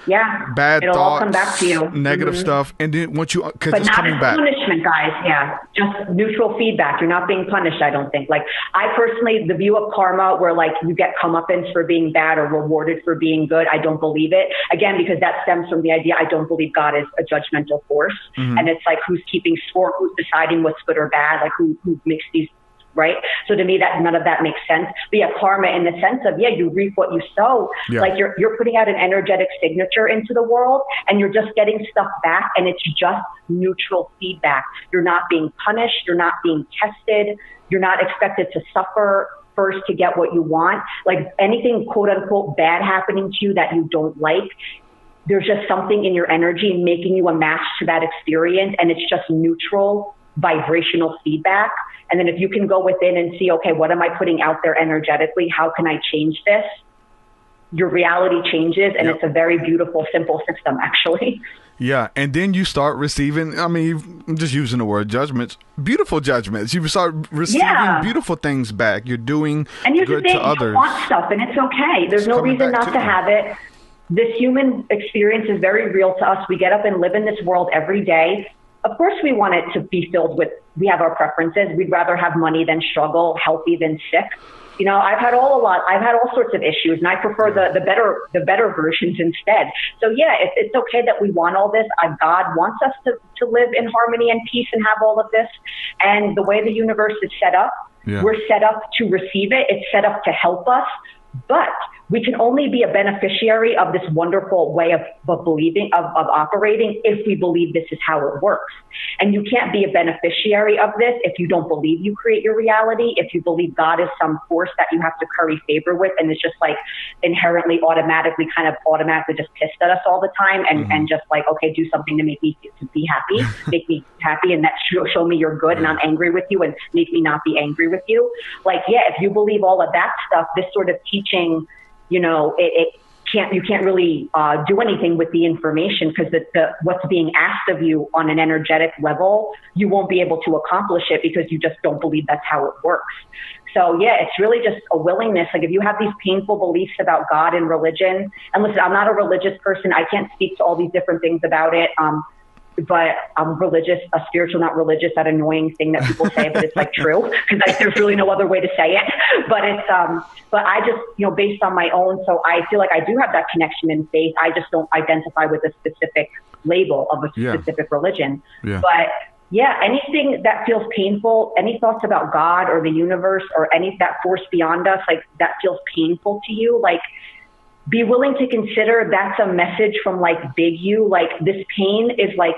bad it'll thoughts, all come back to you. Negative stuff. And then once you, because it's coming back. But not punishment, guys. Just neutral feedback. You're not being punished, I don't think. Like, I personally, the view of karma where like you get comeuppance for being bad or rewarded for being good, I don't believe it. Again, because that stems from the idea I don't believe God is a judgmental force. And it's like, who's keeping score, who's deciding what's good or bad, like who makes these, right? So to me, that none of that makes sense. But karma in the sense of, you reap what you sow. Like you're putting out an energetic signature into the world, and you're just getting stuff back, and it's just neutral feedback. You're not being punished. You're not being tested. You're not expected to suffer first to get what you want. Like anything quote unquote bad happening to you that you don't like, there's just something in your energy making you a match to that experience, and it's just neutral vibrational feedback. And then if you can go within and see, okay, what am I putting out there energetically? How can I change this? Your reality changes, and it's a very beautiful, simple system, actually. Yeah, and then you start receiving, I mean, I'm just using the word judgments, beautiful judgments. You start receiving beautiful things back. You're doing good to others. You want stuff, and it's okay. There's no reason not to have it. This human experience is very real to us. We get up and live in this world every day. Of course, we want it to be filled with, we have our preferences. We'd rather have money than struggle, healthy than sick. You know, I've had all sorts of issues, and I prefer the better versions instead. So it's okay that we want all this. God wants us to live in harmony and peace and have all of this. And the way the universe is set up, we're set up to receive it. It's set up to help us, but we can only be a beneficiary of this wonderful way of believing, of operating, if we believe this is how it works. And you can't be a beneficiary of this if you don't believe you create your reality, if you believe God is some force that you have to curry favor with, and it's just like inherently automatically just pissed at us all the time, and just like, okay, do something to make me to be happy, make me happy, and that show me you're good, and I'm angry with you, and make me not be angry with you. Like, if you believe all of that stuff, this sort of teaching, you know, you can't really do anything with the information, because what's being asked of you on an energetic level, you won't be able to accomplish it because you just don't believe that's how it works. So it's really just a willingness. Like, if you have these painful beliefs about God and religion, and listen, I'm not a religious person. I can't speak to all these different things about it. but I'm religious, a spiritual, not religious, that annoying thing that people say, but it's like true, because like, there's really no other way to say it. But it's, but I just, based on my own, so I feel like I do have that connection in faith. I just don't identify with a specific label of a specific religion. Yeah. But yeah, anything that feels painful, any thoughts about God or the universe or any that force beyond us, like that feels painful to you, like be willing to consider that's a message from like big you. Like this pain is like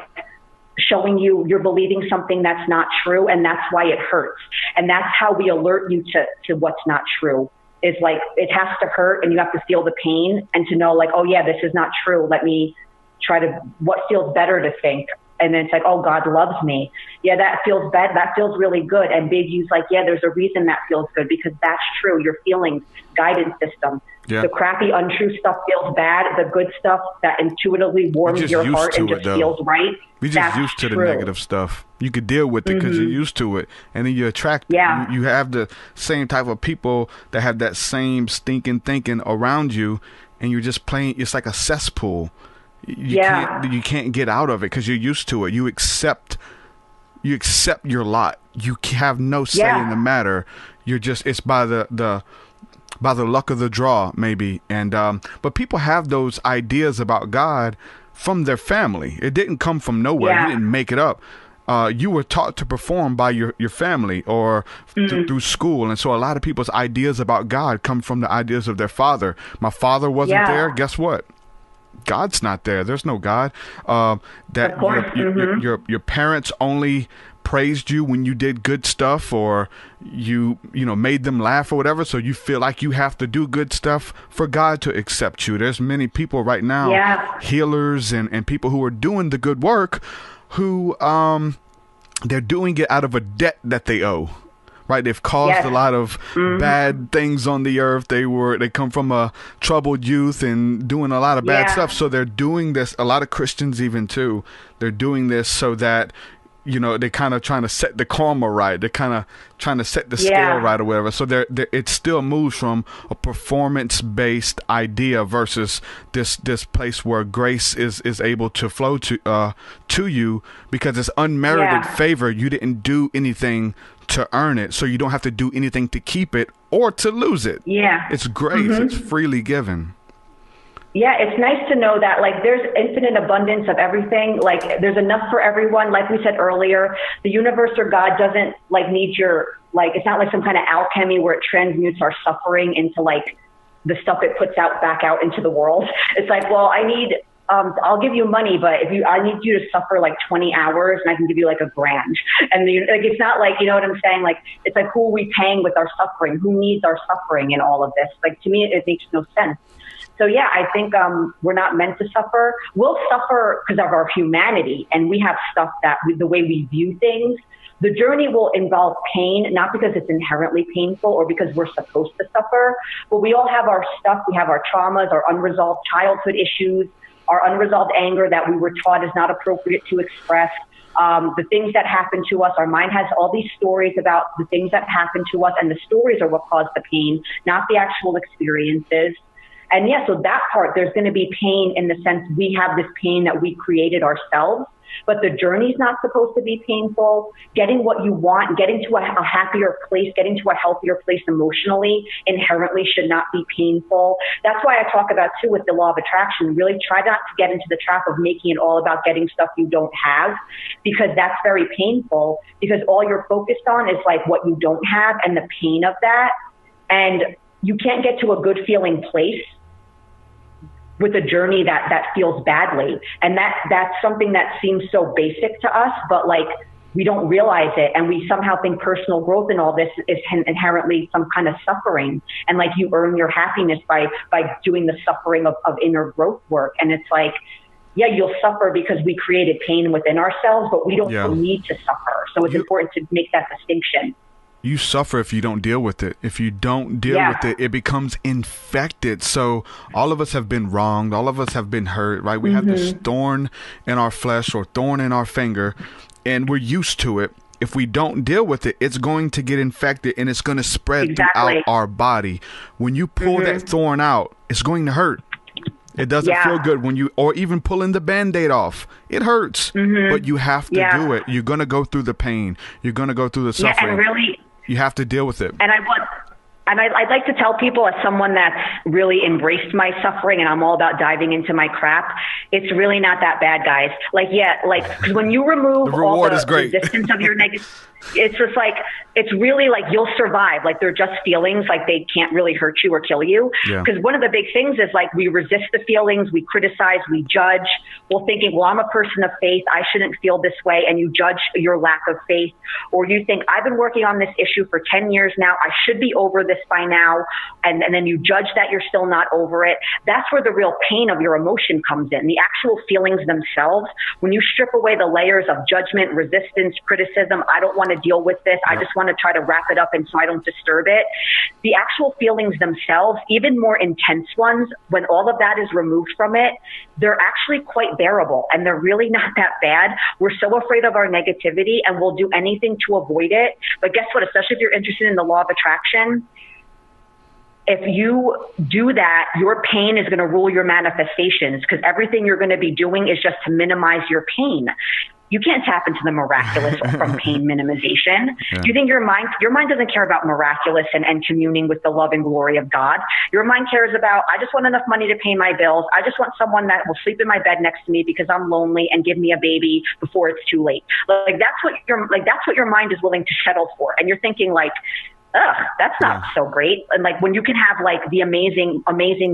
showing you you're believing something that's not true, and that's why it hurts. And that's how we alert you to what's not true. Is like it has to hurt, and you have to feel the pain and to know like, oh yeah, this is not true. Let me try to what feels better to think. And then it's like, oh, God loves me. Yeah, that feels bad. That feels really good. And Big U's like, yeah, there's a reason that feels good, because that's true. Your feelings, guidance system. Yeah. The crappy, untrue stuff feels bad. The good stuff that intuitively warms your heart and just feels right. We just used to the negative stuff. You could deal with it because you're used to it. And then you attract you have the same type of people that have that same stinking thinking around you, and you're just playing. It's like a cesspool. You can't get out of it because you're used to it. You accept your lot. You have no say in the matter. You're just, it's by the luck of the draw, maybe. And but people have those ideas about God from their family. It didn't come from nowhere. You didn't make it up. You were taught to perform by your family or through school. And so a lot of people's ideas about God come from the ideas of their father. My father wasn't there. Guess what? God's not there. There's no God. That your parents only praised you when you did good stuff, or you made them laugh or whatever. So you feel like you have to do good stuff for God to accept you. There's many people right now, healers and people who are doing the good work, who they're doing it out of a debt that they owe. Right, they've caused a lot of bad things on the earth. They come from a troubled youth and doing a lot of bad stuff. So they're doing this. A lot of Christians even too. They're doing this so that they're kind of trying to set the karma right. They're kind of trying to set the scale right or whatever. So it still moves from a performance-based idea versus this place where grace is able to flow to you because it's unmerited favor. You didn't do anything to earn it, so you don't have to do anything to keep it or to lose it. It's grace. It's freely given. It's nice to know that like there's infinite abundance of everything. Like there's enough for everyone. Like we said earlier, the universe or God doesn't like need your, like, it's not like some kind of alchemy where it transmutes our suffering into like the stuff it puts back out into the world. It's like, well, I need, I'll give you money, but I need you to suffer like 20 hours and I can give you like $1,000. And like, it's not like, you know what I'm saying? Like, it's like, who are we paying with our suffering? Who needs our suffering in all of this? Like, to me, it makes no sense. So I think we're not meant to suffer. We'll suffer because of our humanity, and we have stuff that the way we view things. The journey will involve pain, not because it's inherently painful or because we're supposed to suffer, but we all have our stuff. We have our traumas, our unresolved childhood issues, our unresolved anger that we were taught is not appropriate to express. The things that happen to us, our mind has all these stories about the things that happen to us, and the stories are what cause the pain, not the actual experiences. And so that part, there's going to be pain in the sense we have this pain that we created ourselves, but the journey's not supposed to be painful. Getting what you want, getting to a happier place, getting to a healthier place emotionally inherently should not be painful. That's why I talk about too with the law of attraction, really try not to get into the trap of making it all about getting stuff you don't have, because that's very painful, because all you're focused on is like what you don't have and the pain of that. And you can't get to a good feeling place with a journey that feels badly. And that's something that seems so basic to us, but like we don't realize it. And we somehow think personal growth in all this is inherently some kind of suffering. And like you earn your happiness by doing the suffering of inner growth work. And it's like, you'll suffer because we created pain within ourselves, but we don't need to suffer. So it's important to make that distinction. You suffer if you don't deal with it. If you don't deal with it, it becomes infected. So all of us have been wronged. All of us have been hurt, right? We have this thorn in our flesh or thorn in our finger, and we're used to it. If we don't deal with it, it's going to get infected and it's going to spread throughout our body. When you pull that thorn out, it's going to hurt. It doesn't feel good when you, or even pulling the Band-Aid off. It hurts, but you have to do it. You're going to go through the pain. You're going to go through the suffering. And really, you have to deal with it. And I'd like to tell people, as someone that's really embraced my suffering and I'm all about diving into my crap, it's really not that bad, guys. Cause when you remove all the resistance of your negative, it's just like, it's really like you'll survive. Like they're just feelings, like they can't really hurt you or kill you. Because one of the big things is like we resist the feelings, we criticize, we judge. We're thinking, well, I'm a person of faith, I shouldn't feel this way, and you judge your lack of faith. Or you think, I've been working on this issue for 10 years now, I should be over this by now, and then you judge that you're still not over it. That's where the real pain of your emotion comes in. The actual feelings themselves, when you strip away the layers of judgment, resistance, criticism, I don't want to deal with this, I just want to try to wrap it up and so I don't disturb it. The actual feelings themselves, even more intense ones, when all of that is removed from it, they're actually quite bearable and they're really not that bad. We're so afraid of our negativity and we'll do anything to avoid it. But guess what? Especially if you're interested in the law of attraction, if you do that, your pain is going to rule your manifestations, because everything you're going to be doing is just to minimize your pain. You can't tap into the miraculous from pain minimization. Do you think your mind doesn't care about miraculous and communing with the love and glory of God? Your mind cares about, I just want enough money to pay my bills. I just want someone that will sleep in my bed next to me because I'm lonely and give me a baby before it's too late. That's what your mind is willing to settle for. And you're thinking like, ugh, that's not so great. And like when you can have like the amazing,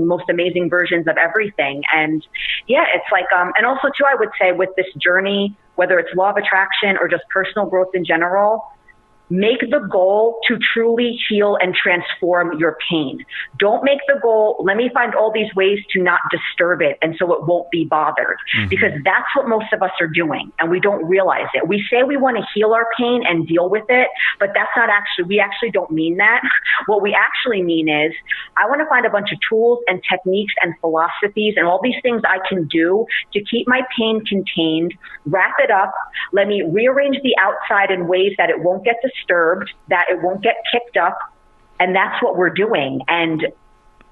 most amazing versions of everything. And it's like, and also too, I would say with this journey, whether it's law of attraction or just personal growth in general, make the goal to truly heal and transform your pain. Don't make the goal, let me find all these ways to not disturb it and so it won't be bothered. Because that's what most of us are doing and we don't realize it. We say we want to heal our pain and deal with it, but that's not actually, we actually don't mean that. What we actually mean is, I want to find a bunch of tools and techniques and philosophies and all these things I can do to keep my pain contained, wrap it up, let me rearrange the outside in ways that it won't get disturbed, that it won't get kicked up. And that's what we're doing. And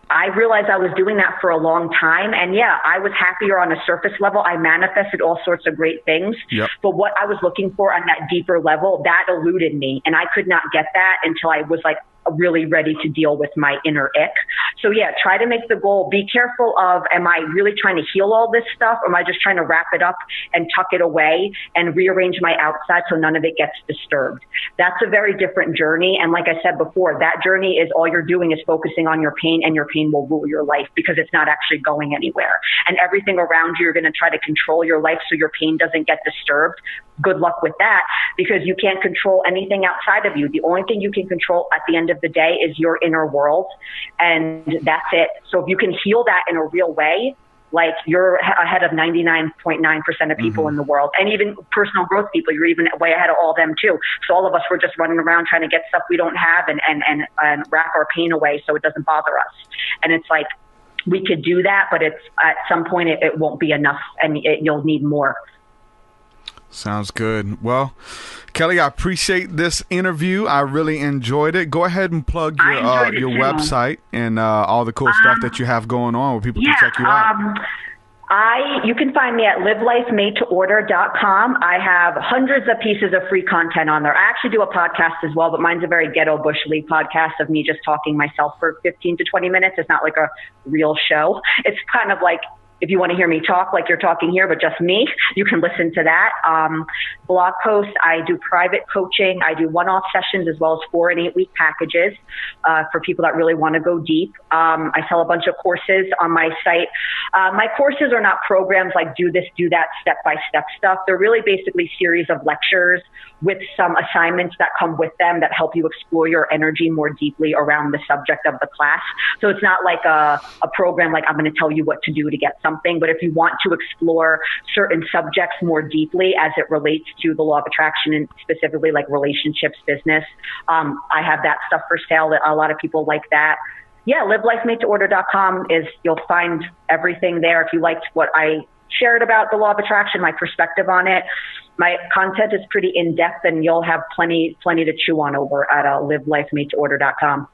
I realized I was doing that for a long time. And I was happier on a surface level. I manifested all sorts of great things. But what I was looking for on that deeper level, that eluded me. And I could not get that until I was like really ready to deal with my inner ick. So try to make the goal. Be careful of, am I really trying to heal all this stuff? Or am I just trying to wrap it up and tuck it away and rearrange my outside so none of it gets disturbed? That's a very different journey. And like I said before, that journey is all you're doing is focusing on your pain, and your pain will rule your life because it's not actually going anywhere. And everything around you, you're going to try to control your life so your pain doesn't get disturbed. Good luck with that, because you can't control anything outside of you. The only thing you can control at the end of the day is your inner world, and that's it. So if you can heal that in a real way, like you're ahead of 99.9% of people in the world, and even personal growth people, you're even way ahead of all them too. So all of us, we're just running around trying to get stuff we don't have and wrap our pain away so it doesn't bother us. And it's like, we could do that, but it's at some point it won't be enough, and you'll need more. Sounds good. Well, Kelli, I appreciate this interview. I really enjoyed it. Go ahead and plug your website and all the cool stuff that you have going on where people can check you out. You can find me at livelifemadeToOrder.com. I have hundreds of pieces of free content on there. I actually do a podcast as well, but mine's a very ghetto bush league podcast of me just talking myself for 15 to 20 minutes. It's not like a real show. It's kind of like, if you want to hear me talk like you're talking here, but just me, you can listen to that. Blog posts, I do private coaching. I do one-off sessions as well as 4 and 8 week packages for people that really want to go deep. I sell a bunch of courses on my site. My courses are not programs like do this, do that, step-by-step stuff. They're really basically series of lectures with some assignments that come with them that help you explore your energy more deeply around the subject of the class. So it's not like a program like I'm going to tell you what to do to get something, but if you want to explore certain subjects more deeply as it relates to the law of attraction and specifically like relationships, business, I have that stuff for sale. That a lot of people like that. livelifemadeToOrder.com is, you'll find everything there. If you liked what I shared about the law of attraction, my perspective on it, my content is pretty in-depth, and you'll have plenty to chew on over at livelifemadeToOrder.com.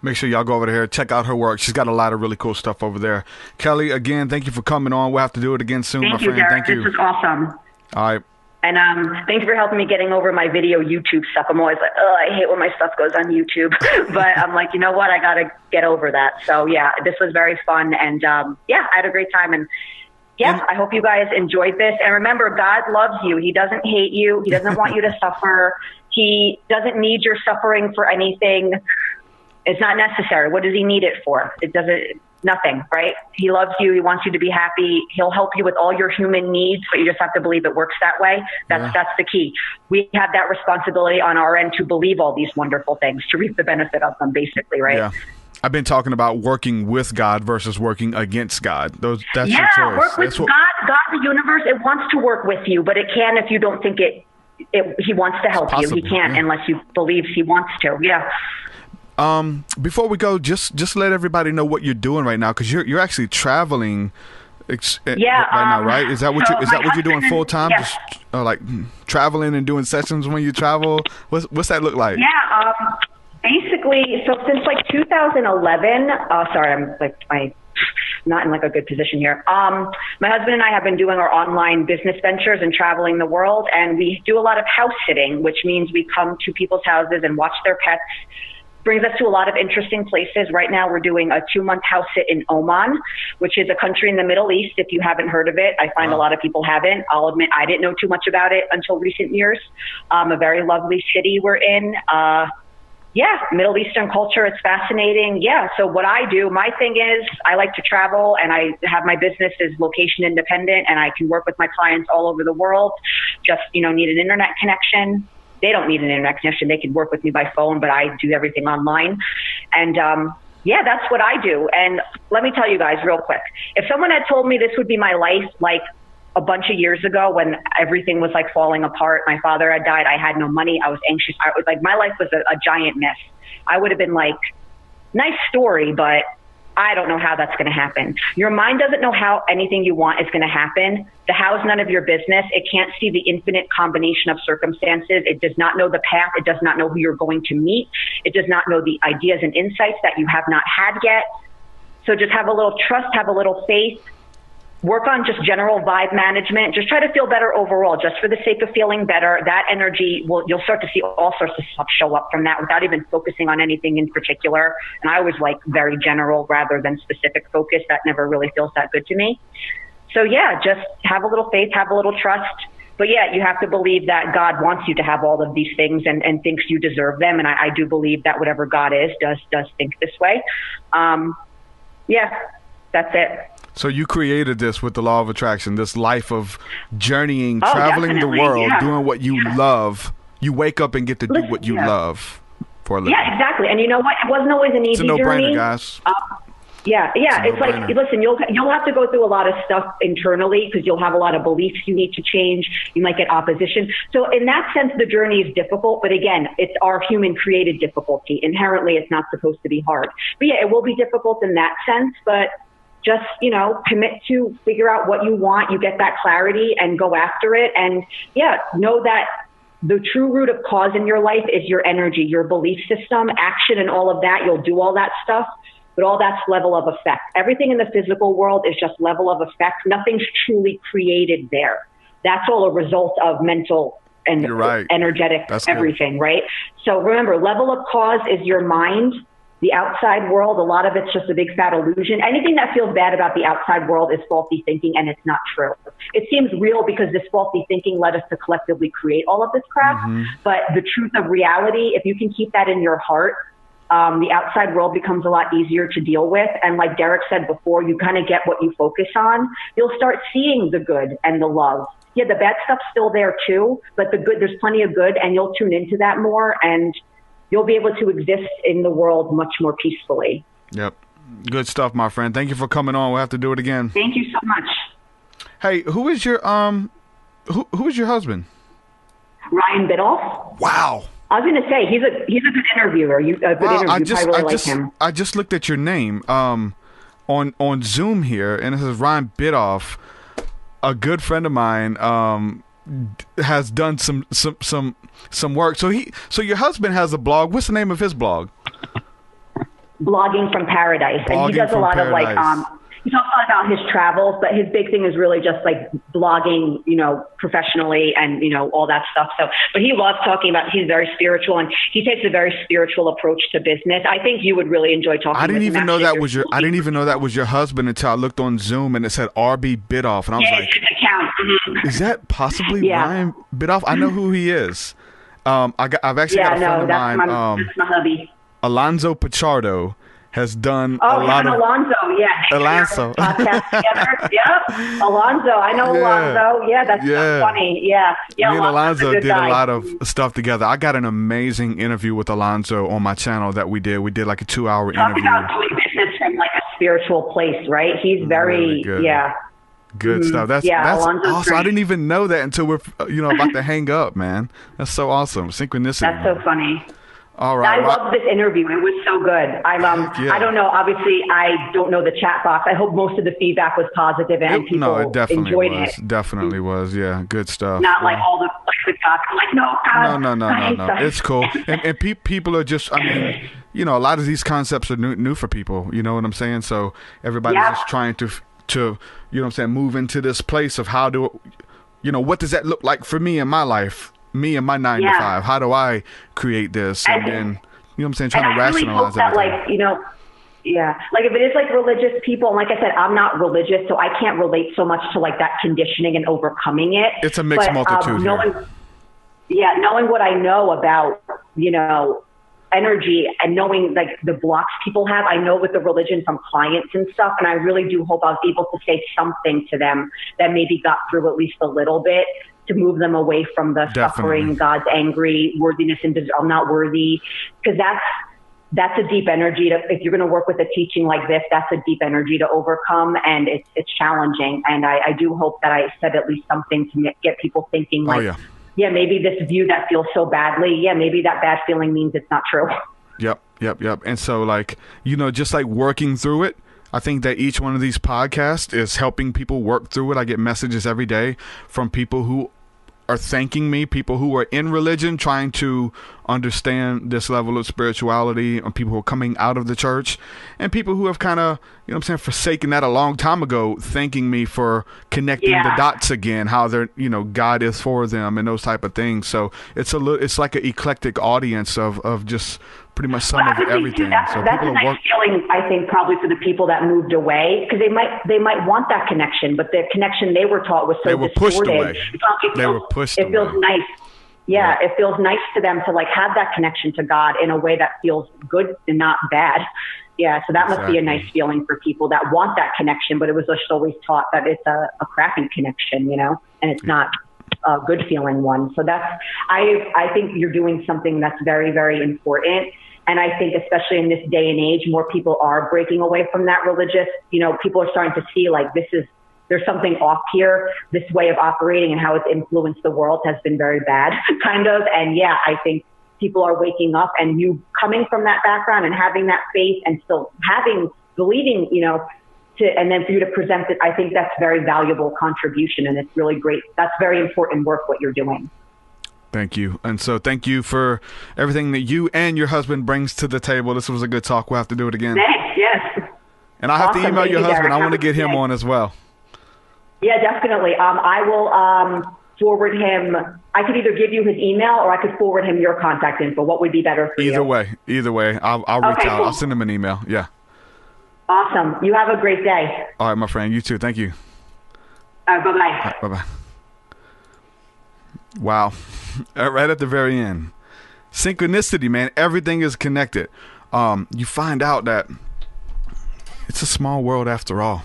Make sure y'all go over there, check out her work. She's got a lot of really cool stuff over there. Kelli, again, thank you for coming on. We'll have to do it again soon, my friend. Derek. Thank you. This was awesome. All right. And thank you for helping me getting over my video YouTube stuff. I'm always like, oh, I hate when my stuff goes on YouTube. But I'm like, you know what? I got to get over that. So, yeah, this was very fun. And, yeah, I had a great time. And, yeah, I hope you guys enjoyed this. And remember, God loves you. He doesn't hate you. He doesn't want you to suffer. He doesn't need your suffering for anything. It's not necessary. What does he need it for? It doesn't, nothing, right? He loves you. He wants you to be happy. He'll help you with all your human needs, but you just have to believe it works that way. That's the key. We have that responsibility on our end to believe all these wonderful things, to reap the benefit of them, basically, right? Yeah. I've been talking about working with God versus working against God. That's your choice. Work with God. God, the universe, it wants to work with you, but it can if you don't think he wants to help you. He can't unless you believe he wants to. Yeah. Before we go, just let everybody know what you're doing right now, because you're actually traveling right now, right? Is that what you're doing full time? Yeah. Just like traveling and doing sessions when you travel. What's that look like? Yeah, basically, so since like 2011. I'm not in like a good position here. My husband and I have been doing our online business ventures and traveling the world, and we do a lot of house sitting, which means we come to people's houses and watch their pets. Brings us to a lot of interesting places. Right now, we're doing a 2-month house sit in Oman, which is a country in the Middle East. If you haven't heard of it, I find a lot of people haven't. I'll admit I didn't know too much about it until recent years. A very lovely city we're in. Middle Eastern culture, it's fascinating. Yeah, so what I do, my thing is I like to travel, and I have my business is location independent, and I can work with my clients all over the world. Just, need an internet connection. They don't need an internet connection. They can work with me by phone, but I do everything online. And that's what I do. And let me tell you guys real quick, if someone had told me this would be my life like a bunch of years ago when everything was like falling apart, my father had died, I had no money, I was anxious, I was like, my life was a giant mess. I would have been like, nice story, but I don't know how that's going to happen. Your mind doesn't know how anything you want is going to happen. The how is none of your business. It can't see the infinite combination of circumstances. It does not know the path. It does not know who you're going to meet. It does not know the ideas and insights that you have not had yet. So just have a little trust, have a little faith. Work on just general vibe management. Just try to feel better overall, just for the sake of feeling better. That energy, you'll start to see all sorts of stuff show up from that without even focusing on anything in particular. And I always like very general rather than specific focus. That never really feels that good to me. So yeah, just have a little faith, have a little trust. But yeah, you have to believe that God wants you to have all of these things and thinks you deserve them. And I do believe that whatever God is does think this way. That's it. So you created this with the law of attraction, this life of journeying, traveling the world, doing what you love. You wake up and get to do what you love for a living. Yeah, exactly. And you know what? It wasn't always an easy journey. It's a no-brainer, guys. It's like, listen, you'll have to go through a lot of stuff internally because you'll have a lot of beliefs you need to change. You might get opposition. So in that sense, the journey is difficult. But again, it's our human created difficulty. Inherently, it's not supposed to be hard. But yeah, it will be difficult in that sense. But just, commit to figure out what you want. You get that clarity and go after it. And know that the true root of cause in your life is your energy, your belief system, action, and all of that. You'll do all that stuff, but all that's level of effect. Everything in the physical world is just level of effect. Nothing's truly created there. That's all a result of mental and energetic everything, right? So remember, level of cause is your mind. The outside world, a lot of it's just a big fat illusion. Anything that feels bad about the outside world is faulty thinking, and it's not true. It seems real because this faulty thinking led us to collectively create all of this crap. Mm-hmm. But the truth of reality, if you can keep that in your heart, the outside world becomes a lot easier to deal with. And like Derek said before, you kind of get what you focus on. You'll start seeing the good and the love. Yeah, the bad stuff's still there too, but the good, there's plenty of good, and you'll tune into that more, and you'll be able to exist in the world much more peacefully. Yep. Good stuff, my friend. Thank you for coming on. We'll have to do it again. Thank you so much. Hey, who is your who is your husband? Ryan Biddulph. Wow. I was going to say he's a good interviewer. You probably like him. I just looked at your name on Zoom here, and it says Ryan Biddulph. A good friend of mine has done some work. So your husband has a blog. What's the name of his blog? Blogging from Paradise. And he Blogging does a from lot of like, Paradise. he talks a lot about his travels, but his big thing is really just like blogging, you know, professionally and, you know, all that stuff. So, but he loves talking about, he's very spiritual and he takes a very spiritual approach to business. I think you would really enjoy talking I didn't with him. even know that was your. I didn't even know that was your husband until I looked on Zoom and it said RB Biddulph, and I was Yeah, like, it's his account. Mhm. "Is that possibly Yeah. Ryan Biddulph?" I know who he is. I've actually got a friend of mine, that's my hubby. Alonzo Pichardo, has done a Oh, lot of. Alonzo, yeah. Alonzo. Podcast together. Yep. Alonzo, I know Yeah. Alonzo. Yeah, that's Yeah. so funny. Yeah. Yeah. Me and Alonzo a good did guy. a lot of stuff together. I got an amazing interview with Alonzo on my channel that we did. We did like a 2-hour Talk interview. about doing business from like a spiritual place, right? He's very, Really good. yeah. Good stuff. That's Alonzo's awesome. great. I didn't even know that until we're about to hang up, man. That's so awesome. Synchronicity. That's so funny. All right. I loved this interview. It was so good. Yeah. I don't know. Obviously, I don't know the chat box. I hope most of the feedback was positive and people No, it definitely enjoyed was. it. Definitely was. Yeah, good stuff. Not like all the talk. I'm like, no, God. No. It's cool. And people are just, I mean, a lot of these concepts are new for people. You know what I'm saying? So everybody's just trying to move into this place of how do, what does that look like for me in my life? Me and my 9 to 5. How do I create this? And then, trying to rationalize that, everything. like if it is like religious people, and like I said, I'm not religious, so I can't relate so much to like that conditioning and overcoming it. It's a mixed multitude here. Knowing what I know about, energy and knowing like the blocks people have, I know with the religion from clients and stuff, and I really do hope I was able to say something to them that maybe got through at least a little bit to move them away from the suffering, God's angry, worthiness, and I'm not worthy, because that's a deep energy if you're going to work with a teaching like this, that's a deep energy to overcome, and it's challenging. And I do hope that I said at least something to get people thinking like, maybe this view that feels so badly, maybe that bad feeling means it's not true. Yep. And so just like working through it, I think that each one of these podcasts is helping people work through it. I get messages every day from people who are thanking me, people who are in religion trying to understand this level of spirituality, and people who are coming out of the church, and people who have kind of, forsaken that a long time ago, thanking me for connecting the dots again, how they're, God is for them and those type of things. So it's like an eclectic audience of just pretty much some of everything. That's a nice feeling, I think, probably for the people that moved away, because they might want that connection, but the connection they were taught was so they were pushed distorted. away. They were pushed away. It feels nice. Yeah, it feels nice to them to like have that connection to God in a way that feels good and not bad. Yeah, so that must be a nice feeling for people that want that connection, but it was just always taught that it's a crappy connection, and it's not a good feeling one. So I think you're doing something that's very, very important. And I think especially in this day and age, more people are breaking away from that religious, people are starting to see like there's something off here. This way of operating and how it's influenced the world has been very bad, kind of. And I think people are waking up, and you coming from that background and having that faith and still believing, and then for you to present it, I think that's very valuable contribution, and it's really great. That's very important work, what you're doing. Thank you. And so thank you for everything that you and your husband brings to the table. This was a good talk. We'll have to do it again. Thanks, yes. And I have to email your husband. I want to get him on as well. Yeah, definitely. I will forward him. I could either give you his email or I could forward him your contact info. What would be better for you? Either way. I'll reach out. Cool. I'll send him an email. Yeah. Awesome. You have a great day. All right, my friend. You too. Thank you. Bye-bye. Right, bye-bye. Wow. Right at the very end. Synchronicity, man. Everything is connected. You find out that it's a small world after all,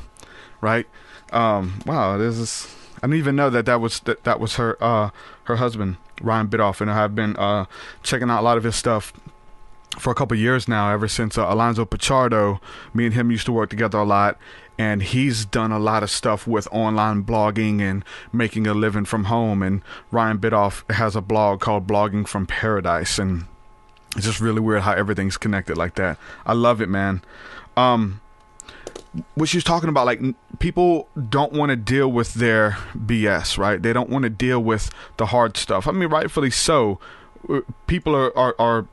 right? Wow, this is. I didn't even know that was her husband, Ryan Biddulph, and I've been checking out a lot of his stuff for a couple of years now. Ever since Alonzo Pichardo, me and him used to work together a lot, and he's done a lot of stuff with online blogging and making a living from home. And Ryan Biddulph has a blog called Blogging from Paradise, and it's just really weird how everything's connected like that. I love it, man. What she's talking about, like, people don't want to deal with their BS, right? They don't want to deal with the hard stuff. I mean, rightfully so. People are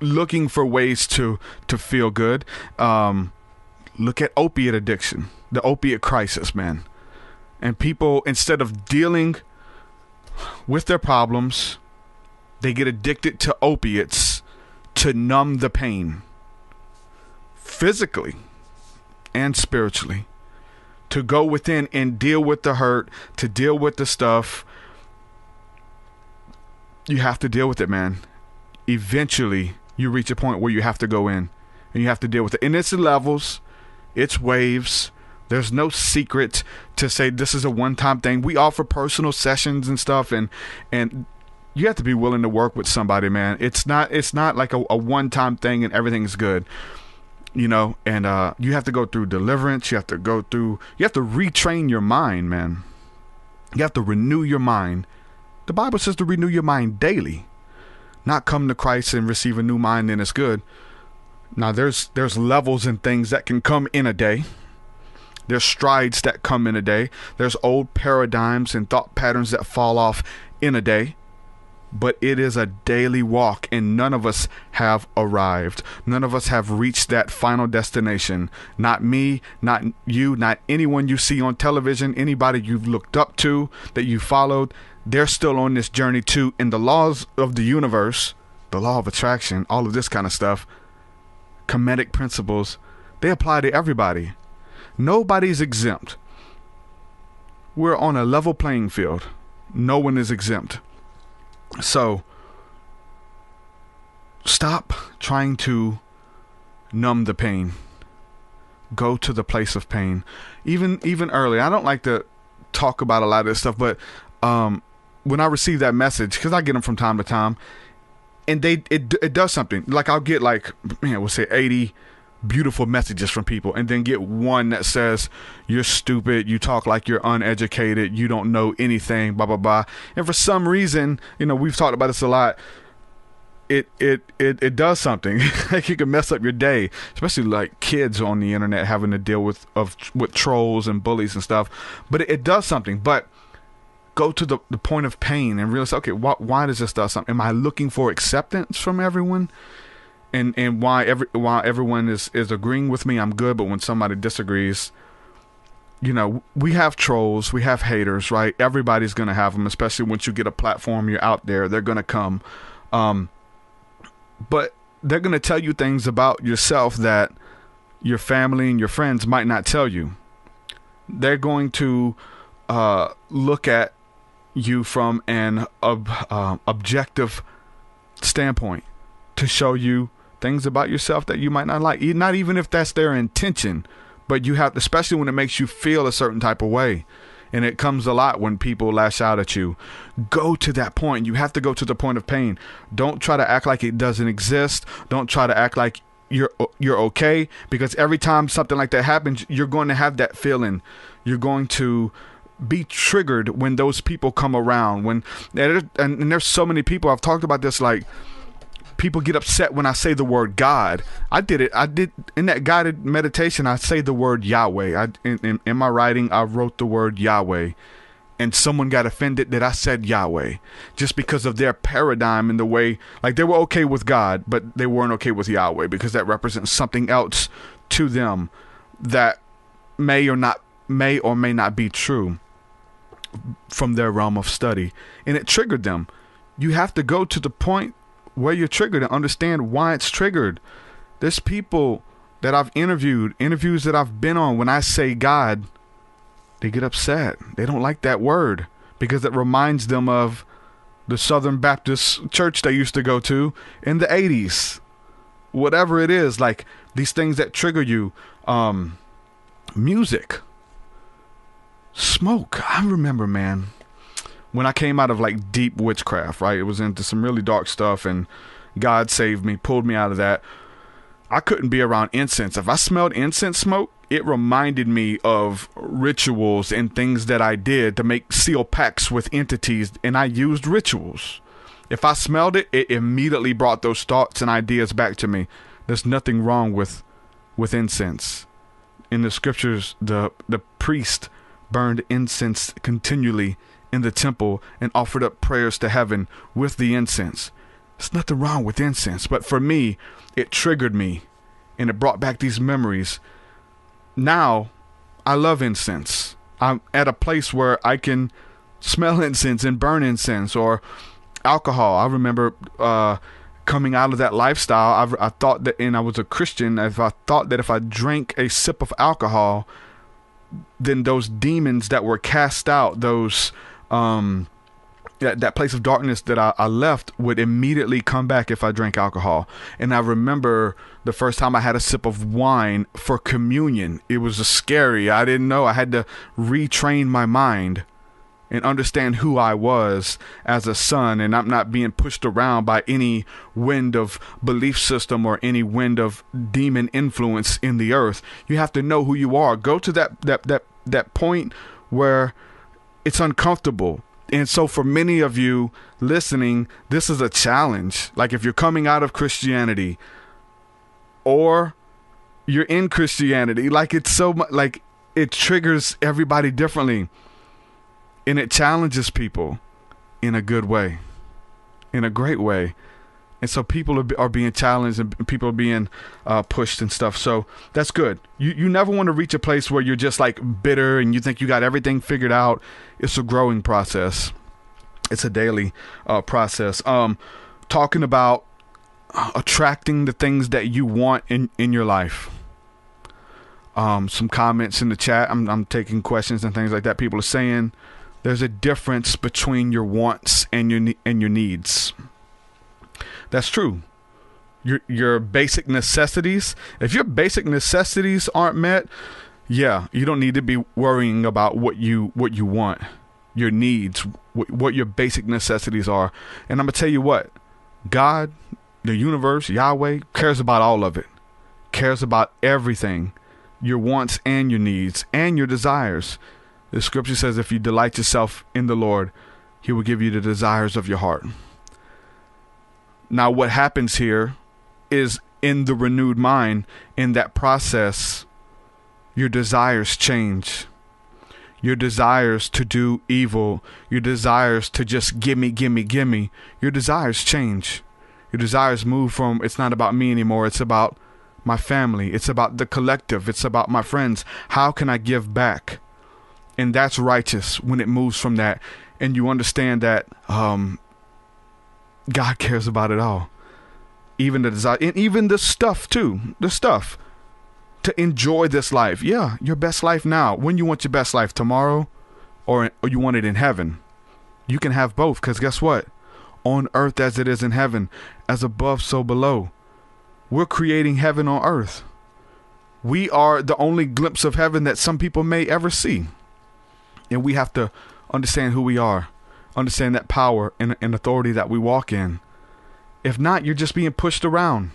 looking for ways to feel good, look at opiate addiction, the opiate crisis, man. And people, instead of dealing with their problems, they get addicted to opiates to numb the pain, physically and spiritually, to go within and deal with the hurt, to deal with the stuff. You have to deal with it, man. Eventually, you reach a point where you have to go in and you have to deal with it. And it's levels, it's waves. There's no secret to say this is a one-time thing. We offer personal sessions and stuff, and you have to be willing to work with somebody, man. It's not like a one-time thing and everything's good, you know. And you have to go through deliverance. You have to retrain your mind, man. You have to renew your mind. The Bible says to renew your mind daily, not come to Christ and receive a new mind and it's good. Now there's levels and things that can come in a day. There's strides that come in a day. There's old paradigms and thought patterns that fall off in a day. But it is a daily walk, and none of us have arrived. None of us have reached that final destination. Not me, not you, not anyone you see on television, anybody you've looked up to, that you followed. They're still on this journey too. And the laws of the universe, the law of attraction, all of this kind of stuff, comedic principles, they apply to everybody. Nobody's exempt. We're on a level playing field. No one is exempt. So stop trying to numb the pain. Go to the place of pain. Even early. I don't like to talk about a lot of this stuff, but when I receive that message, because I get them from time to time, and it does something. Like I'll get we'll say 80 beautiful messages from people, and then get one that says you're stupid, you talk like you're uneducated, you don't know anything, blah blah blah. And for some reason, we've talked about this a lot, it does something. Like it can mess up your day, especially like kids on the internet having to deal with trolls and bullies and stuff. But it does something. But go to the point of pain and realize, okay, why does this do something? Am I looking for acceptance from everyone? And why everyone is agreeing with me, I'm good, but when somebody disagrees, we have trolls, we have haters, right? Everybody's going to have them, especially once you get a platform, you're out there, they're going to come. But they're going to tell you things about yourself that your family and your friends might not tell you. They're going to look at you from an objective standpoint to show you things about yourself that you might not like, not even if that's their intention, but you have, especially when it makes you feel a certain type of way. And it comes a lot when people lash out at you. Go to that point. You have to go to the point of pain. Don't try to act like it doesn't exist. Don't try to act like you're okay, because every time something like that happens, you're going to have that feeling. You're going to be triggered when those people come around. And there's so many people, I've talked about this, like, people get upset when I say the word God. I did in that guided meditation. I say the word Yahweh. In my writing, I wrote the word Yahweh, and someone got offended that I said Yahweh, just because of their paradigm and the way, like, they were okay with God, but they weren't okay with Yahweh because that represents something else to them that may or may not be true from their realm of study, and it triggered them. You have to go to the point where you're triggered and understand why it's triggered. There's people that I've interviews that I've been on, when I say God, they get upset. They don't like that word because it reminds them of the Southern Baptist church they used to go to in the 80s. Whatever it is, like these things that trigger you. Music, smoke. I remember, man, when I came out of like deep witchcraft, right? It was into some really dark stuff, and God saved me, pulled me out of that. I couldn't be around incense. If I smelled incense smoke, it reminded me of rituals and things that I did to seal pacts with entities, and I used rituals. If I smelled it, it immediately brought those thoughts and ideas back to me. There's nothing wrong with incense. In the scriptures, the priest burned incense continually in the temple and offered up prayers to heaven with the incense. There's nothing wrong with incense. But for me, it triggered me and it brought back these memories. Now, I love incense. I'm at a place where I can smell incense and burn incense, or alcohol. I remember coming out of that lifestyle. I thought that, and I was a Christian, I thought that if I drank a sip of alcohol, then those demons that were cast out, those that place of darkness that I left would immediately come back if I drank alcohol. And I remember the first time I had a sip of wine for communion. It was scary. I didn't know. I had to retrain my mind and understand who I was as a son, and I'm not being pushed around by any wind of belief system or any wind of demon influence in the earth. You have to know who you are. Go to that point where it's uncomfortable. And so for many of you listening, this is a challenge. Like if you're coming out of Christianity or you're in Christianity, like it's so much, like it triggers everybody differently. And it challenges people in a good way, in a great way. And so people are being challenged and people are being pushed and stuff. So that's good. You never want to reach a place where you're just like bitter and you think you got everything figured out. It's a growing process. It's a daily process. Talking about attracting the things that you want in your life. Some comments in the chat. I'm taking questions and things like that. People are saying there's a difference between your wants and your needs. That's true. Your basic necessities. If your basic necessities aren't met, yeah, you don't need to be worrying about what you want. Your needs, what your basic necessities are. And I'm gonna tell you what, God, the universe, Yahweh cares about all of it. Cares about everything. Your wants and your needs and your desires. The scripture says if you delight yourself in the Lord, He will give you the desires of your heart. Now, what happens here is in the renewed mind, in that process, your desires change. Your desires to do evil, your desires to just gimme, your desires change. Your desires move from, it's not about me anymore, it's about my family, it's about the collective, it's about my friends. How can I give back? And that's righteous when it moves from that. And you understand that God cares about it all. Even the desire, and even the stuff too. The stuff. To enjoy this life. Yeah, your best life now. When you want your best life, tomorrow or you want it in heaven. You can have both, because guess what? On earth as it is in heaven, as above so below. We're creating heaven on earth. We are the only glimpse of heaven that some people may ever see. And we have to understand who we are. Understand that power and authority that we walk in. If not, you're just being pushed around.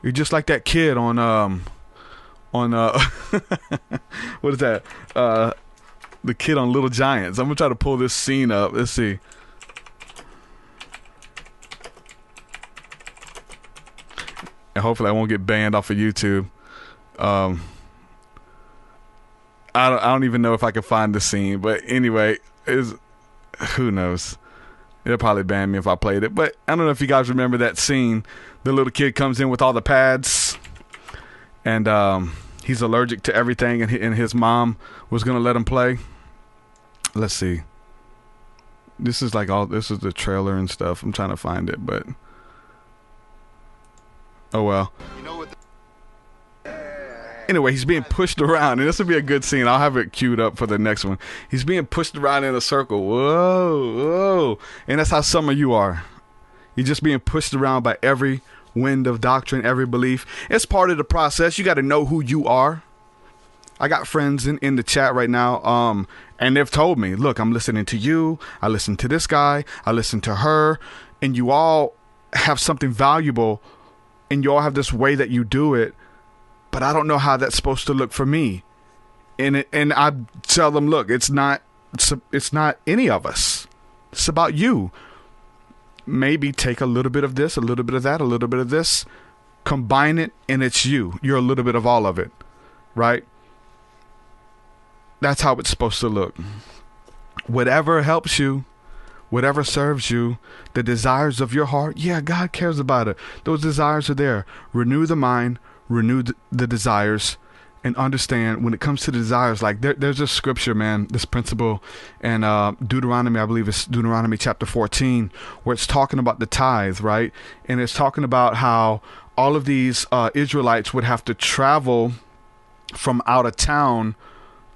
You're just like that kid on what is that? The kid on Little Giants. I'm gonna try to pull this scene up. Let's see. And hopefully I won't get banned off of YouTube. I don't even know if I can find the scene, but anyway, who knows? They'll probably ban me if I played it. But I don't know if you guys remember that scene. The little kid comes in with all the pads, and he's allergic to everything, and his mom was going to let him play. Let's see. This is the trailer and stuff. I'm trying to find it, but oh well. Anyway, he's being pushed around, and this will be a good scene. I'll have it queued up for the next one. He's being pushed around in a circle. Whoa. And that's how some of you are. You're just being pushed around by every wind of doctrine, every belief. It's part of the process. You got to know who you are. I got friends in the chat right now, and they've told me, look, I'm listening to you. I listen to this guy. I listen to her. And you all have something valuable, and you all have this way that you do it. But I don't know how that's supposed to look for me. And I tell them, look, it's not any of us. It's about you. Maybe take a little bit of this, a little bit of that, a little bit of this, combine it, and it's you. You're a little bit of all of it, right? That's how it's supposed to look. Whatever helps you, whatever serves you, the desires of your heart. Yeah, God cares about it. Those desires are there. Renew the mind, renew the desires, and understand when it comes to the desires, like there's a scripture, man, this principle in Deuteronomy, I believe it's Deuteronomy chapter 14, where it's talking about the tithe, right? And it's talking about how all of these Israelites would have to travel from out of town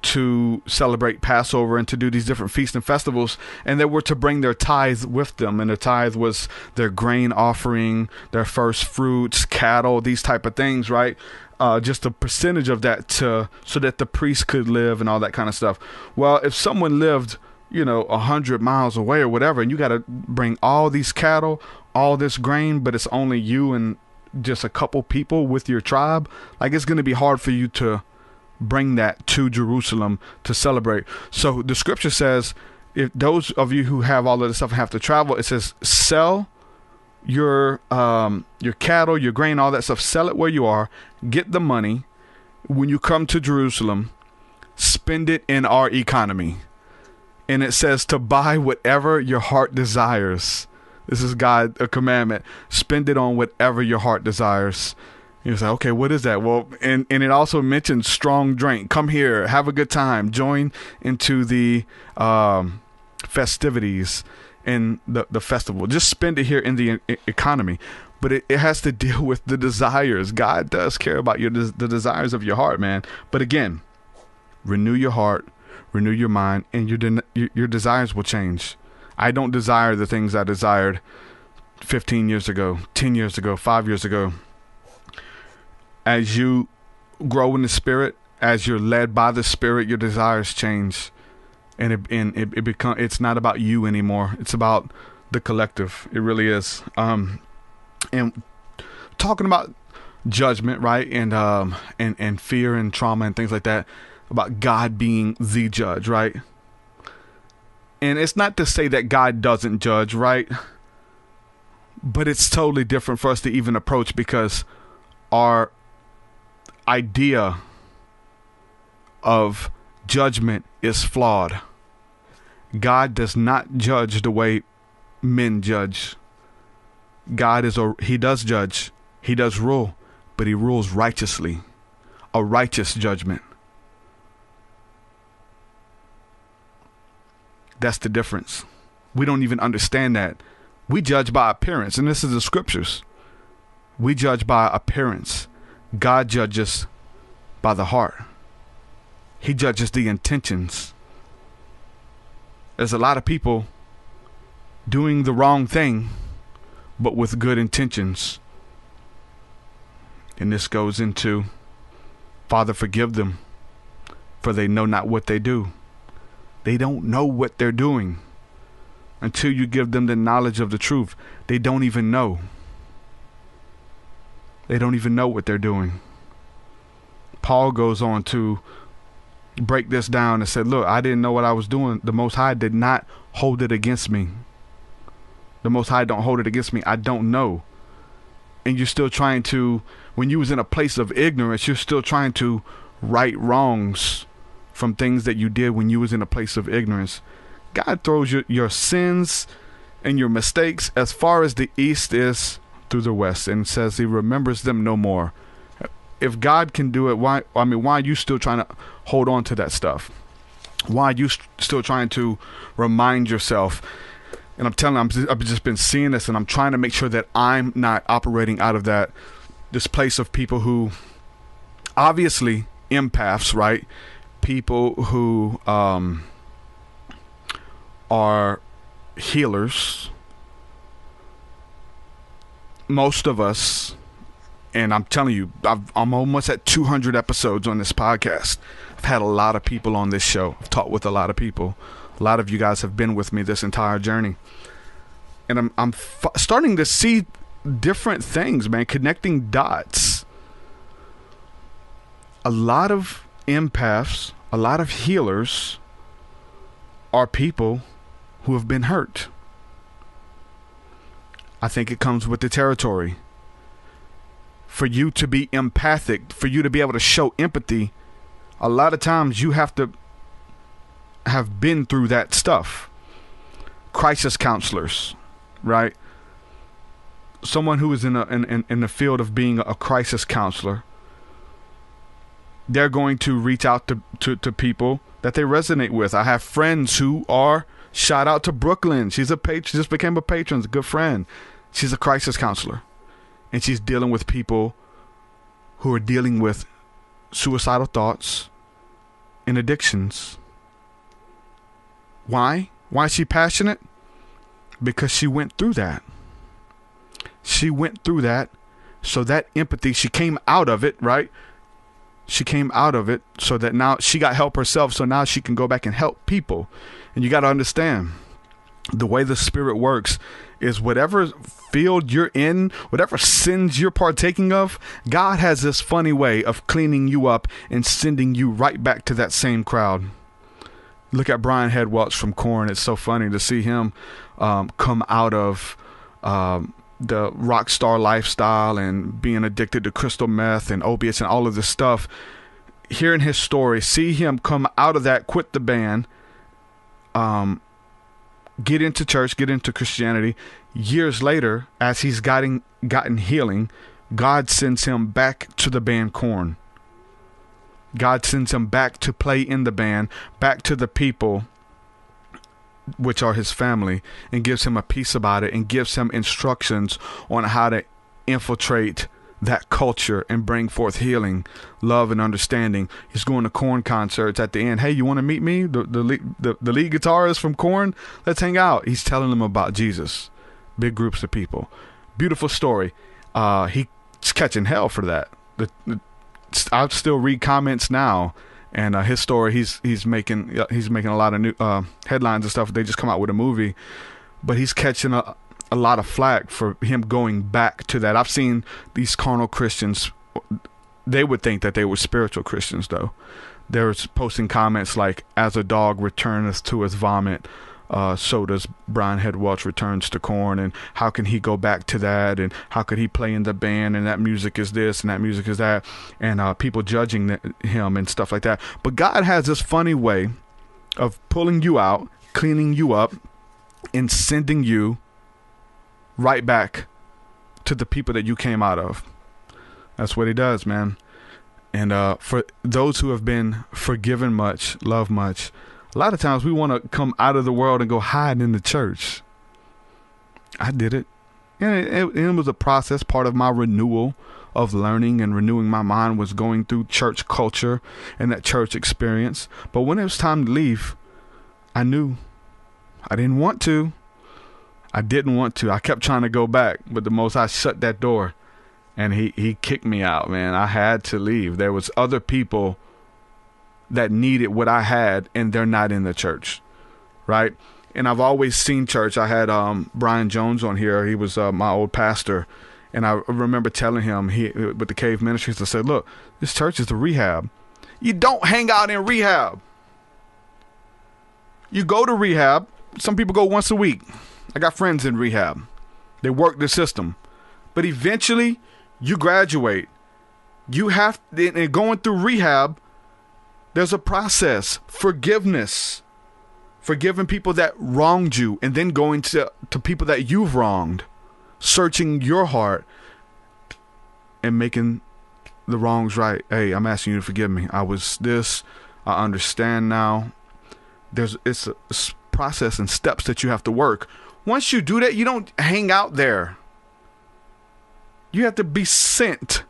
to celebrate Passover and to do these different feasts and festivals, and they were to bring their tithe with them. And their tithe was their grain offering, their first fruits, cattle, these type of things, right? Just a percentage of that so that the priest could live and all that kind of stuff. Well, if someone lived, 100 miles away or whatever, and you got to bring all these cattle, all this grain, but it's only you and just a couple people with your tribe, like it's going to be hard for you to bring that to Jerusalem to celebrate. So the scripture says, if those of you who have all of this stuff and have to travel, it says, sell your cattle, your grain, all that stuff, sell it where you are, get the money. When you come to Jerusalem, spend it in our economy. And it says to buy whatever your heart desires. This is God, a commandment. Spend it on whatever your heart desires. You say, okay, what is that? Well, and it also mentions strong drink. Come here, have a good time, join into the festivities in the festival. Just spend it here in the economy. But it has to deal with the desires. God does care about the desires of your heart, man. But again, renew your heart, renew your mind, and your desires will change. I don't desire the things I desired 15 years ago, 10 years ago, 5 years ago. As you grow in the Spirit, as you're led by the Spirit, your desires change, and it's not about you anymore. It's about the collective. It really is. And talking about judgment, right, and fear and trauma and things like that, about God being the judge, right? And it's not to say that God doesn't judge, right? But it's totally different for us to even approach, because our idea of judgment is flawed. God does not judge the way men judge. He does judge, he does rule, but he rules righteously, a righteous judgment. That's the difference. We don't even understand that. We judge by appearance, and this is the scriptures. We judge by appearance. God judges by the heart. He judges the intentions. There's a lot of people doing the wrong thing, but with good intentions. And this goes into, Father, forgive them, for they know not what they do. They don't know what they're doing. Until you give them the knowledge of the truth, they don't even know. They don't even know what they're doing. Paul goes on to break this down and said, look, I didn't know what I was doing. The Most High did not hold it against me. The Most High don't hold it against me. I don't know. And you're still trying to, when you was in a place of ignorance, you're still trying to right wrongs from things that you did when you was in a place of ignorance. God throws your sins and your mistakes as far as the east is through the west, and says he remembers them no more. If God can do it, why are you still trying to hold on to that stuff? Why are you still trying to remind yourself? And I'm telling you, I've just been seeing this, and I'm trying to make sure that I'm not operating out of this place of people who, obviously empaths, right? People who are healers. Most of us, and I'm telling you, I'm almost at 200 episodes on this podcast. I've had a lot of people on this show. I've talked with a lot of people. A lot of you guys have been with me this entire journey. And I'm starting to see different things, man, connecting dots. A lot of empaths, a lot of healers are people who have been hurt. I think it comes with the territory. For you to be empathic, for you to be able to show empathy, a lot of times you have to have been through that stuff. crisis counselors, right? Someone who is in the field of being a crisis counselor, they're going to reach out to people that they resonate with. I have friends who are, shout out to Brooklyn. She's a patron, just became a patron, a good friend. She's a crisis counselor, and she's dealing with people who are dealing with suicidal thoughts and addictions. Why? Why is she passionate? Because she went through that. She went through that. So that empathy, she came out of it, right? She came out of it so that now she got help herself. So now she can go back and help people. And you got to understand, the way the Spirit works is whatever field you're in, whatever sins you're partaking of, God has this funny way of cleaning you up and sending you right back to that same crowd. Look at Brian Head Welch from Korn. It's so funny to see him come out of the rock star lifestyle and being addicted to crystal meth and opiates and all of this stuff. Hearing his story, see him come out of that, quit the band, get into church, get into Christianity. Years later, as he's gotten healing, God sends him back to the band Korn. God sends him back to play in the band, back to the people, which are his family, and gives him a peace about it and gives him instructions on how to infiltrate that culture and bring forth healing, love, and understanding. He's going to Korn concerts at the end. Hey, you want to meet me? The lead guitarist from Korn? Let's hang out. He's telling them about Jesus. Big groups of people. Beautiful story. He's catching hell for that. I still read comments now, and his story. He's making a lot of new headlines and stuff. They just come out with a movie, but he's catching a lot of flack for him going back to that. I've seen these carnal Christians. They would think that they were spiritual Christians, though. They're posting comments like, "As a dog returneth to his vomit, so does Brian Head Welch returns to Korn, and how can he go back to that, and how could he play in the band, and that music is this and that music is that," and people judging him and stuff like that. But God has this funny way of pulling you out, cleaning you up, and sending you right back to the people that you came out of. That's what he does, man. And for those who have been forgiven much, love much, a lot of times we want to come out of the world and go hide in the church. I did it. And it was a process. Part of my renewal of learning and renewing my mind was going through church culture and that church experience. But when it was time to leave, I knew I didn't want to. I didn't want to. I kept trying to go back, but the Most High shut that door, and he kicked me out, man. I had to leave. There was other people that needed what I had, and they're not in the church, right? And I've always seen church. I had Brian Jones on here. He was my old pastor, and I remember telling him with the Cave Ministries, I said, "Look, this church is a rehab. You don't hang out in rehab. You go to rehab. Some people go once a week. I got friends in rehab. They work the system. But eventually, you graduate. You have, and going through rehab, there's a process. Forgiveness. Forgiving people that wronged you, and then going to people that you've wronged. Searching your heart and making the wrongs right. Hey, I'm asking you to forgive me. I was this. I understand now. It's a process and steps that you have to work. Once you do that, you don't hang out there. You have to be sent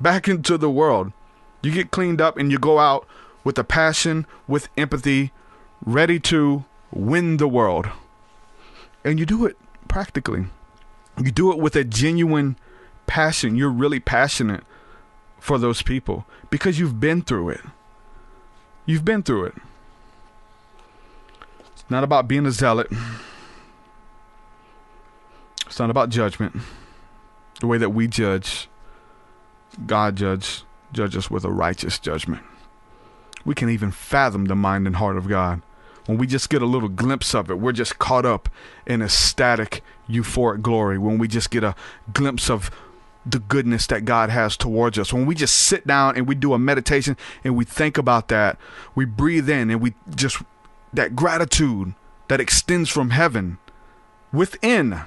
back into the world. You get cleaned up and you go out with a passion, with empathy, ready to win the world. And you do it practically. You do it with a genuine passion. You're really passionate for those people because you've been through it. You've been through it. It's not about being a zealot. It's not about judgment. The way that we judge, God judges us with a righteous judgment. We can even fathom the mind and heart of God. When we just get a little glimpse of it, we're just caught up in ecstatic, euphoric glory. When we just get a glimpse of the goodness that God has towards us. When we just sit down and we do a meditation and we think about that, we breathe in and we just, that gratitude that extends from heaven within.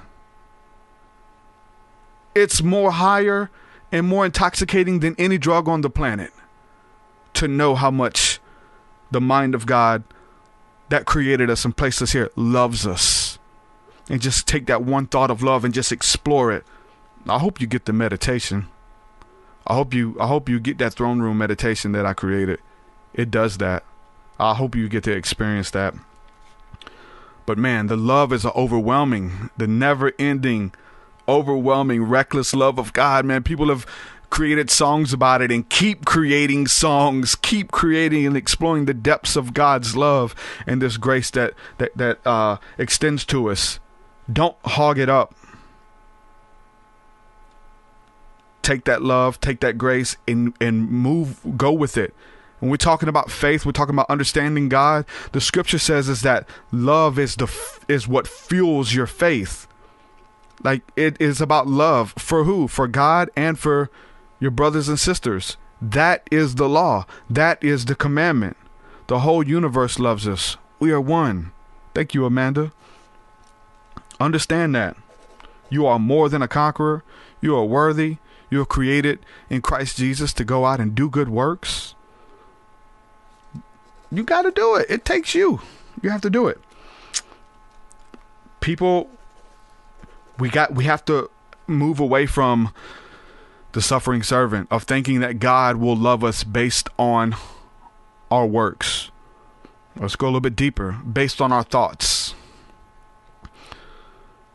It's more higher and more intoxicating than any drug on the planet to know how much the mind of God that created us and placed us here loves us. And just take that one thought of love and just explore it. I hope you get the meditation. I hope you get that throne room meditation that I created. It does that. I hope you get to experience that. But man, the love is overwhelming, the never-ending, overwhelming, reckless love of God, man. People have created songs about it and keep creating songs, keep creating and exploring the depths of God's love and this grace that extends to us. Don't hog it up. Take that love, take that grace, and go with it. When we're talking about faith, we're talking about understanding God. The scripture says is that love is what fuels your faith. Like, it is about love for who? For God and for your brothers and sisters. That is the law. That is the commandment. The whole universe loves us. We are one. Thank you, Amanda. Understand that. You are more than a conqueror. You are worthy. You are created in Christ Jesus to go out and do good works. You got to do it. It takes you. You have to do it. People, we have to move away from the suffering servant of thinking that God will love us based on our works. Let's go a little bit deeper. Based on our thoughts.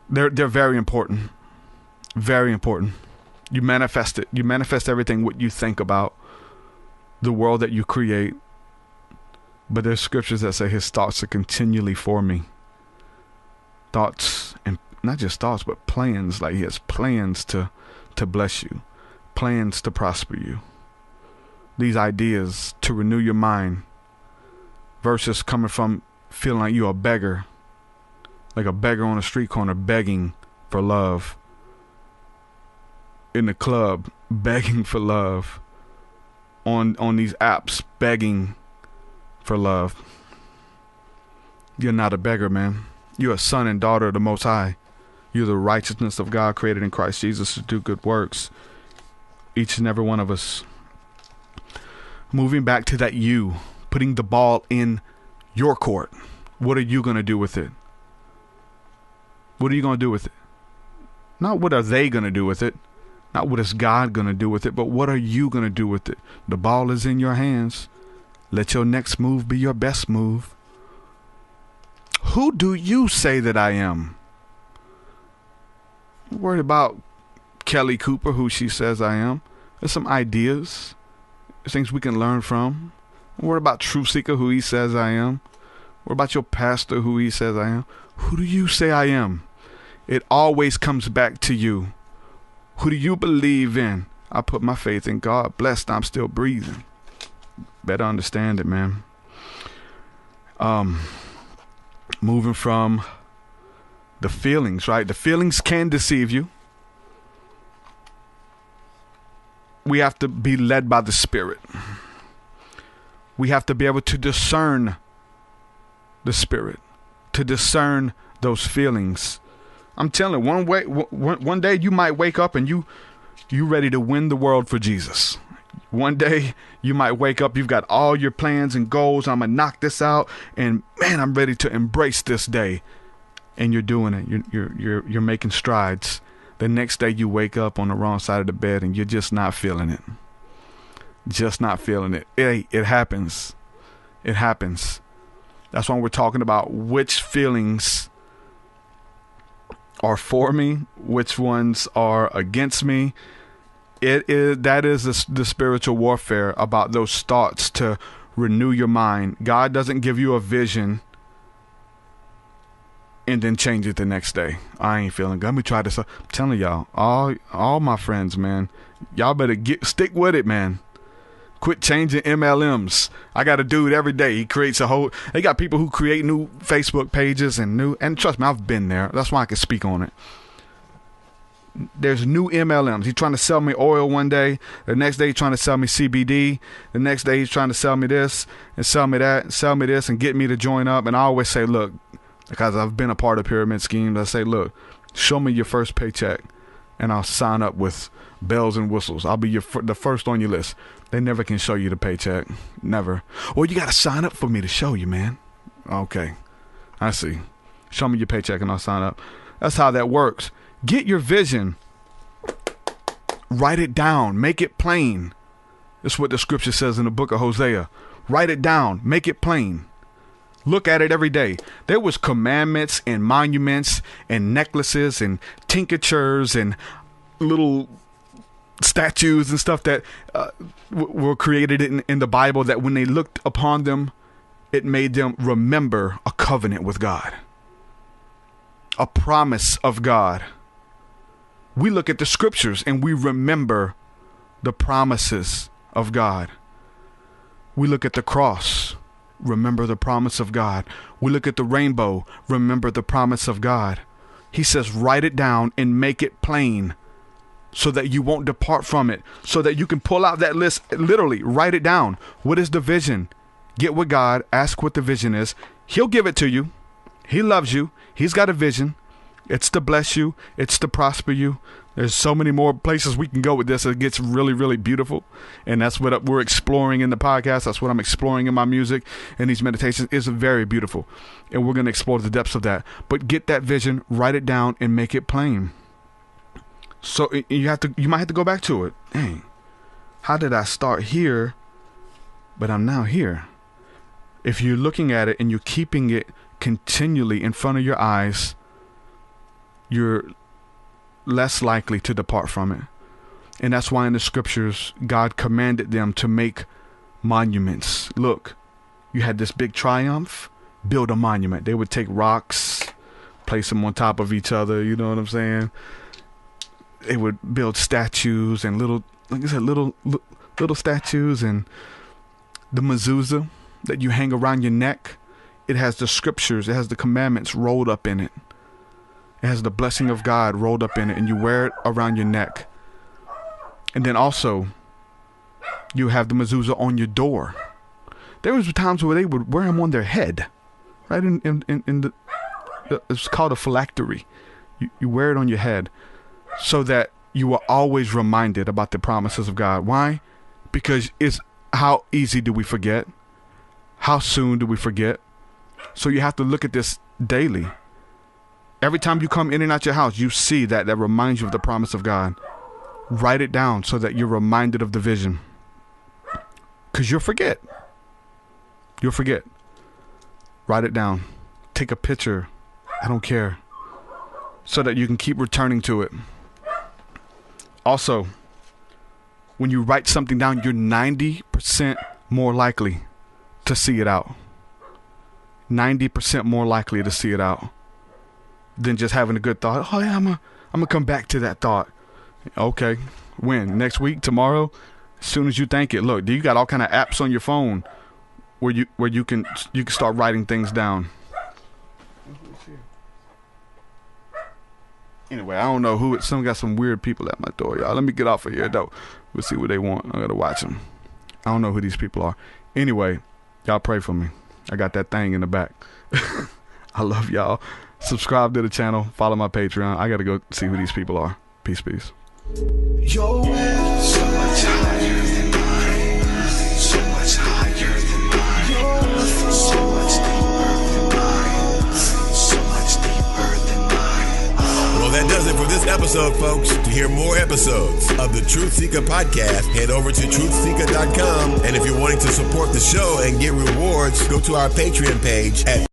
They're very important. Very important. You manifest it. You manifest everything what you think about the world that you create. But there's scriptures that say his thoughts are continually for me. Thoughts, and not just thoughts, but plans. Like he has plans to bless you. Plans to prosper you. These ideas to renew your mind. Versus coming from feeling like you're a beggar. Like a beggar on a street corner begging for love. In the club, begging for love. On these apps, begging for love. You're not a beggar, man. You're a son and daughter of the Most High. You're the righteousness of God created in Christ Jesus to do good works. Each and every one of us. Moving back to that you, putting the ball in your court. What are you going to do with it? What are you going to do with it? Not what are they going to do with it. Not what is God going to do with it, but what are you going to do with it? The ball is in your hands. Let your next move be your best move. Who do you say that I am? I'm worried about Kelli Cooper, who she says I am. There's some ideas. There's things we can learn from. I'm worried about TruthSeekah, who he says I am. What about your pastor, who he says I am? Who do you say I am? It always comes back to you. Who do you believe in? I put my faith in God. Blessed I'm still breathing. Better understand it, man. Moving from the feelings, right? The feelings can deceive you. We have to be led by the Spirit. We have to be able to discern the Spirit, to discern those feelings. I'm telling you, one day you might wake up and you ready to win the world for Jesus. One day you might wake up, you've got all your plans and goals. I'm going to knock this out and man, I'm ready to embrace this day. And you're doing it. You're making strides. The next day you wake up on the wrong side of the bed and you're just not feeling it. Just not feeling it. It happens. It happens. That's why we're talking about which feelings are for me, which ones are against me. That is the spiritual warfare about those thoughts to renew your mind. God doesn't give you a vision and then change it the next day. I ain't feeling good. Let me try this. I'm telling y'all, all my friends, man, y'all better stick with it, man. Quit changing MLMs. I got a dude every day. He creates they got people who create new Facebook pages and trust me, I've been there. That's why I can speak on it. There's new MLMs. He's trying to sell me oil one day. The next day he's trying to sell me CBD. The next day he's trying to sell me this and sell me that and sell me this and get me to join up. And I always say, look, Because I've been a part of pyramid schemes. I say, look, show me your first paycheck and I'll sign up with bells and whistles. I'll be the first on your list. They never can show you the paycheck. Never. Well, you got to sign up for me to show you, man. Okay. I see. Show me your paycheck and I'll sign up. That's how that works. Get your vision. Write it down. Make it plain. That's what the scripture says in the book of Hosea. Write it down. Make it plain. Look at it every day. There was commandments and monuments and necklaces and tinctures and little statues and stuff that were created in the Bible that when they looked upon them, it made them remember a covenant with God, a promise of God. We look at the scriptures and we remember the promises of God. We look at the cross, remember the promise of God. We look at the rainbow, remember the promise of God. He says, write it down and make it plain so that you won't depart from it, so that you can pull out that list, literally write it down. What is the vision? Get with God, ask what the vision is. He'll give it to you. He loves you. He's got a vision. It's to bless you. It's to prosper you. There's so many more places we can go with this. It gets really, really beautiful. And that's what we're exploring in the podcast. That's what I'm exploring in my music and these meditations. It's very beautiful. And we're going to explore the depths of that. But get that vision, write it down, and make it plain. So you might have to go back to it. Dang, how did I start here, but I'm now here? If you're looking at it and you're keeping it continually in front of your eyes, you're less likely to depart from it. And that's why in the scriptures, God commanded them to make monuments. Look, you had this big triumph, build a monument. They would take rocks, place them on top of each other. You know what I'm saying? They would build statues and little statues, and the mezuzah that you hang around your neck. It has the scriptures. It has the commandments rolled up in it. It has the blessing of God rolled up in it, and you wear it around your neck. And then also, you have the mezuzah on your door. There was times where they would wear them on their head, right in the. It's called a phylactery. You wear it on your head, so that you are always reminded about the promises of God. Why? Because it's how easy do we forget? How soon do we forget? So you have to look at this daily. Every time you come in and out your house, you see that reminds you of the promise of God. Write it down so that you're reminded of the vision. Because you'll forget. You'll forget. Write it down. Take a picture. I don't care. So that you can keep returning to it. Also, when you write something down, you're 90% more likely to see it out. 90% more likely to see it out than just having a good thought. Oh yeah, I'm gonna come back to that thought. Okay, when? Next week? Tomorrow? As soon as you think it. Look, you got all kind of apps on your phone where you can start writing things down. Anyway, I don't know who. Some got some weird people at my door, y'all. Let me get off of here though. We'll see what they want. I gotta watch them. I don't know who these people are. Anyway, y'all pray for me. I got that thing in the back. I love y'all. Subscribe to the channel. Follow my Patreon. I gotta go see who these people are. Peace, peace. Your way so much higher than mine. So much higher than mine. So much deeper than mine. So much deeper than mine. Well, that does it for this episode, folks. To hear more episodes of the TruthSeekah podcast, head over to TruthSeekah.com. And if you're wanting to support the show and get rewards, go to our Patreon page at